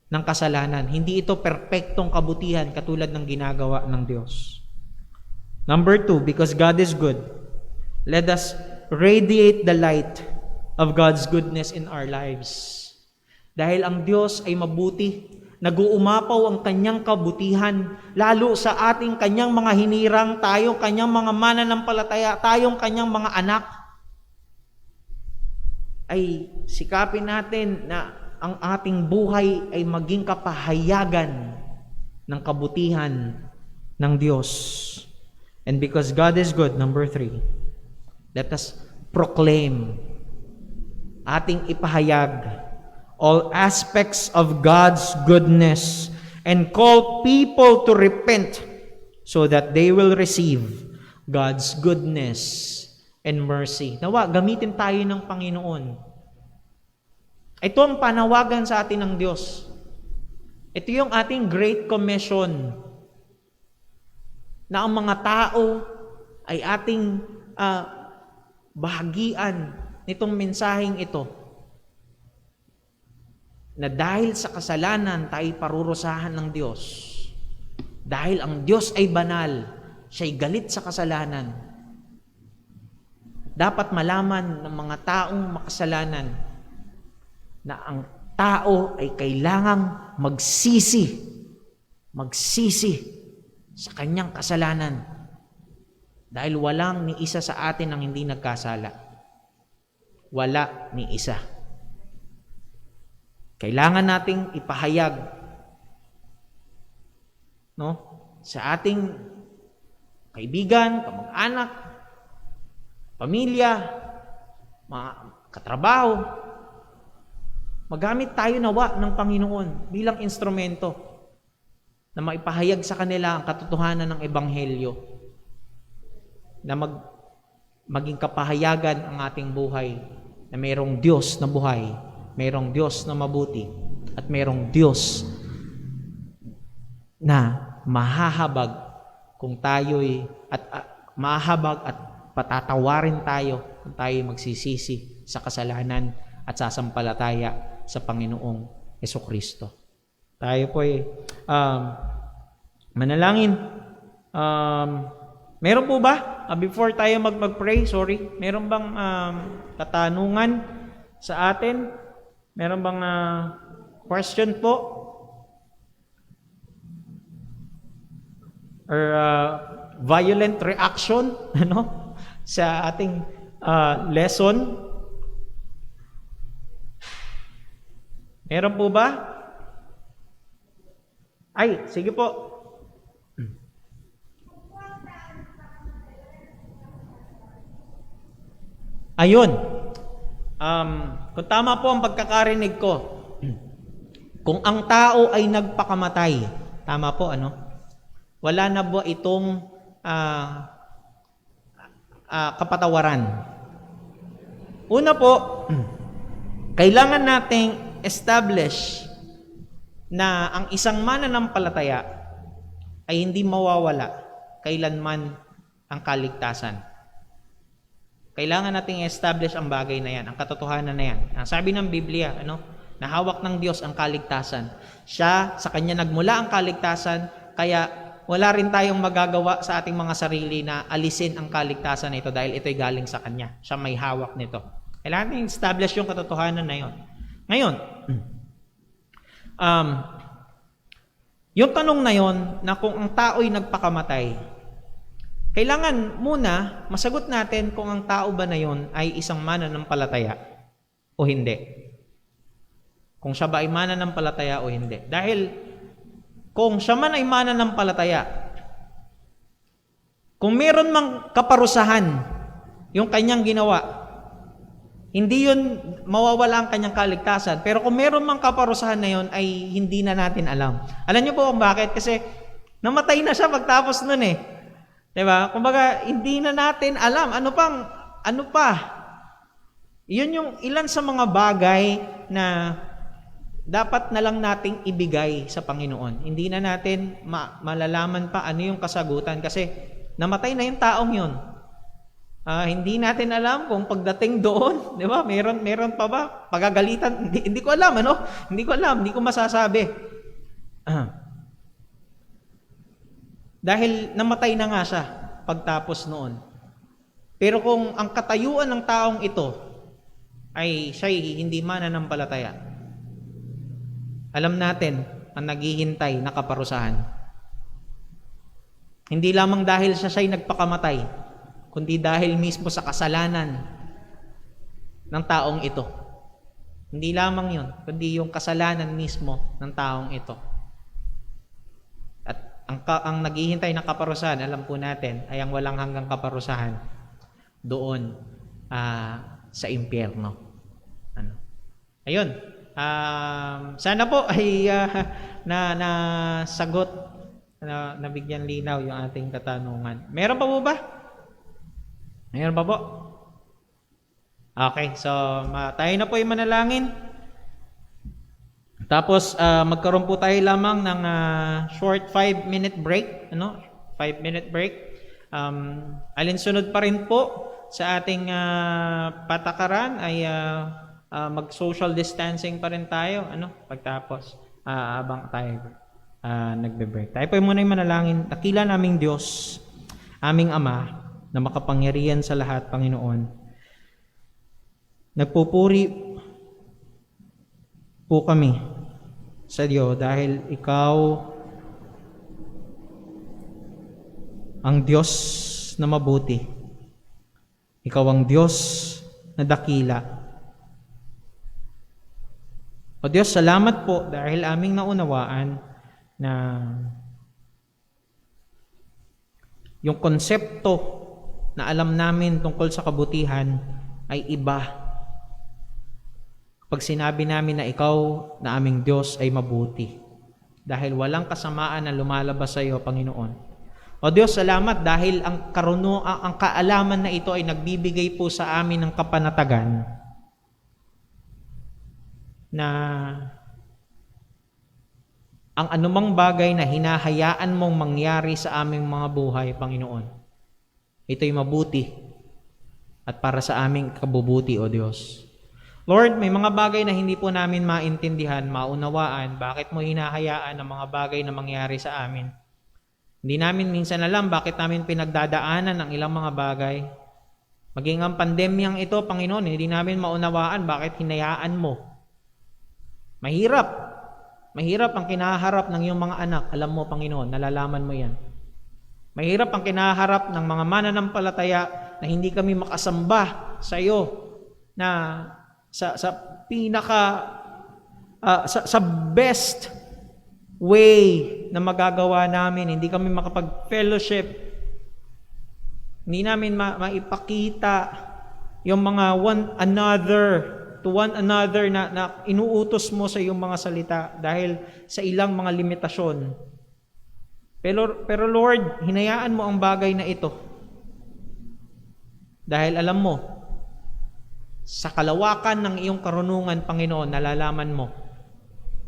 ng kasalanan. Hindi ito perpektong kabutihan katulad ng ginagawa ng Diyos. Number 2, because God is good, let us radiate the light of God's goodness in our lives. Dahil ang Diyos ay mabuti, nag-uumapaw ang kanyang kabutihan, lalo sa ating kanyang mga hinirang, tayong kanyang mga mananampalataya, tayong kanyang mga anak, ay sikapin natin na ang ating buhay ay maging kapahayagan ng kabutihan ng Diyos. And because God is good, number 3, let us proclaim, ating ipahayag all aspects of God's goodness and call people to repent so that they will receive God's goodness and mercy. Nawa, gamitin tayo ng Panginoon. Ito ang panawagan sa atin ng Diyos. Ito yung ating Great Commission na ang mga tao ay ating bahagian nitong mensaheng ito. Na dahil sa kasalanan, tayo parurusahan ng Diyos. Dahil ang Diyos ay banal, siya'y galit sa kasalanan. Dapat malaman ng mga taong makasalanan na ang tao ay kailangang magsisi sa kanyang kasalanan. Dahil walang ni isa sa atin ang hindi nagkasala. Wala ni isa. Kailangan nating ipahayag, no, sa ating kaibigan, kamag-anak, pamilya, mga katrabaho. Magamit tayo nawa ng Panginoon bilang instrumento na maipahayag sa kanila ang katotohanan ng Ebanghelyo, na maging kapahayagan ang ating buhay, na mayroong Diyos na buhay, mayroong Diyos na mabuti, at mayroong Diyos na mahahabag kung tayo'y mahahabag at patatawarin tayo kung tayo'y magsisisi sa kasalanan at sasampalataya sa Panginoong Hesukristo. Tayo po ay manalangin. Meron po ba, before tayo mag-pray, meron bang katanungan sa atin? Meron bang question po? Or violent reaction sa ating lesson? Meron po ba? Ay, sige po. Ayun. Kung tama po ang pagkakarinig ko, kung ang tao ay nagpakamatay, tama po, wala na ba itong kapatawaran? Una po, kailangan nating establish na ang isang mananampalataya ay hindi mawawala kailanman ang kaligtasan. Kailangan nating establish ang bagay na yan, ang katotohanan na yan. Ang sabi ng Biblia, na hawak ng Diyos ang kaligtasan. Siya, sa Kanya nagmula ang kaligtasan, kaya wala rin tayong magagawa sa ating mga sarili na alisin ang kaligtasan na ito dahil ito'y galing sa Kanya. Siya may hawak nito. Kailangan natin establish yung katotohanan na yon. Ngayon, yung tanong na yon na kung ang tao'y nagpakamatay, kailangan muna masagot natin kung ang tao ba na yon ay isang mananampalataya o hindi. Kung siya ba ay mananampalataya o hindi. Dahil kung siya man ay mananampalataya, kung meron mang kaparusahan yung kanyang ginawa, hindi yun mawawala ang kanyang kaligtasan. Pero kung meron mang kaparusahan na yun, ay hindi na natin alam. Alam niyo po kung bakit? Kasi namatay na siya pagtapos nun eh. Diba? Kumbaga, hindi na natin alam. Ano pa? Yun yung ilan sa mga bagay na dapat na lang nating ibigay sa Panginoon. Hindi na natin malalaman pa ano yung kasagutan kasi namatay na yung taong yun. Hindi natin alam kung pagdating doon, di ba? Meron pa ba? Pagagalitan? Hindi ko alam, Hindi ko alam, hindi ko masasabi. Dahil namatay na nga siya pagtapos noon. Pero kung ang katayuan ng taong ito ay siya'y hindi mananampalataya, alam natin ang naghihintay na kaparusahan. Hindi lamang dahil siya'y nagpakamatay, kundi dahil mismo sa kasalanan ng taong ito. Hindi lamang yun, kundi yung kasalanan mismo ng taong ito. At ang naghihintay na kaparusahan, alam po natin, ay ang walang hanggang kaparusahan doon sa impyerno. Ayun. Sana po ay nasagot, nabigyan linaw yung ating katanungan. Meron pa po ba? Meron pa po? Okay, so tayo na po yung manalangin. Tapos magkaroon po tayo lamang ng short 5-minute break, 5-minute break. Alinsunod pa rin po sa ating patakaran ay mag-social distancing pa rin tayo, pagtapos habang tayo nagbe-break. Tayo po muna yung manalangin. Dakila naming Diyos, aming Ama, na makapangyarihan sa lahat, Panginoon. Nagpupuri po kami sa Diyos dahil Ikaw ang Diyos na mabuti. Ikaw ang Diyos na dakila. O Diyos, salamat po dahil aming naunawaan na yung konsepto na alam namin tungkol sa kabutihan ay iba. Pag sinabi namin na Ikaw na aming Diyos ay mabuti. Dahil walang kasamaan na lumalabas sa iyo, Panginoon. O Diyos, salamat dahil ang kaalaman na ito ay nagbibigay po sa amin ng kapanatagan na ang anumang bagay na hinahayaan mong mangyari sa aming mga buhay, Panginoon, ito'y mabuti at para sa aming kabubuti, O Diyos. Lord, may mga bagay na hindi po namin maintindihan, maunawaan, bakit mo hinahayaan ang mga bagay na mangyari sa amin. Hindi namin minsan alam bakit namin pinagdadaanan ang ilang mga bagay. Maging ang pandemyang ito, Panginoon, hindi namin maunawaan bakit hinayaan mo. Mahirap. Mahirap ang kinaharap ng iyong mga anak. Alam mo, Panginoon, nalalaman mo yan. Mahirap ang kinaharap ng mga mananampalataya na hindi kami makasamba sa iyo na sa best way na magagawa namin. Hindi kami makapag-fellowship. Hindi namin maipakita yung mga to one another na inuutos mo sa iyong mga salita dahil sa ilang mga limitasyon. Pero Lord, hinayaan mo ang bagay na ito. Dahil alam mo Sa kalawakan ng iyong karunungan, Panginoon, nalalaman mo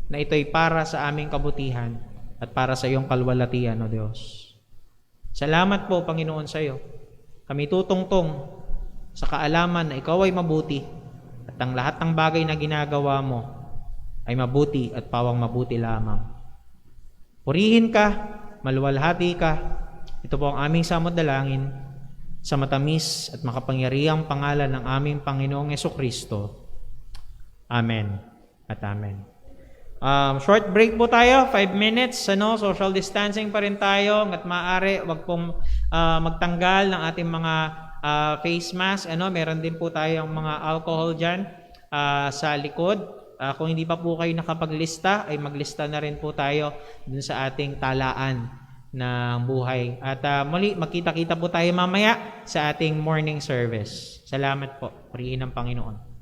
na ito'y para sa aming kabutihan at para sa iyong kalwalatian, O Diyos. Salamat po, Panginoon, sa iyo. Kami tutungtong sa kaalaman na ikaw ay mabuti at ang lahat ng bagay na ginagawa mo ay mabuti at pawang mabuti lamang. Purihin ka, maluwalhati ka. Ito po ang aming samot dalangin sa matamis at makapangyarihang pangalan ng aming Panginoong Jesucristo. Amen at amen. Short break po tayo, 5 minutes, social distancing pa rin tayo, at maaari wag pong magtanggal ng ating mga face mask, meron din po tayong mga alcohol dyan sa likod. Kung hindi pa po kayo nakapaglista, ay maglista na rin po tayo dun sa ating talaan ng buhay. At muli, magkita-kita po tayo mamaya sa ating morning service. Salamat po. Purihin ng Panginoon.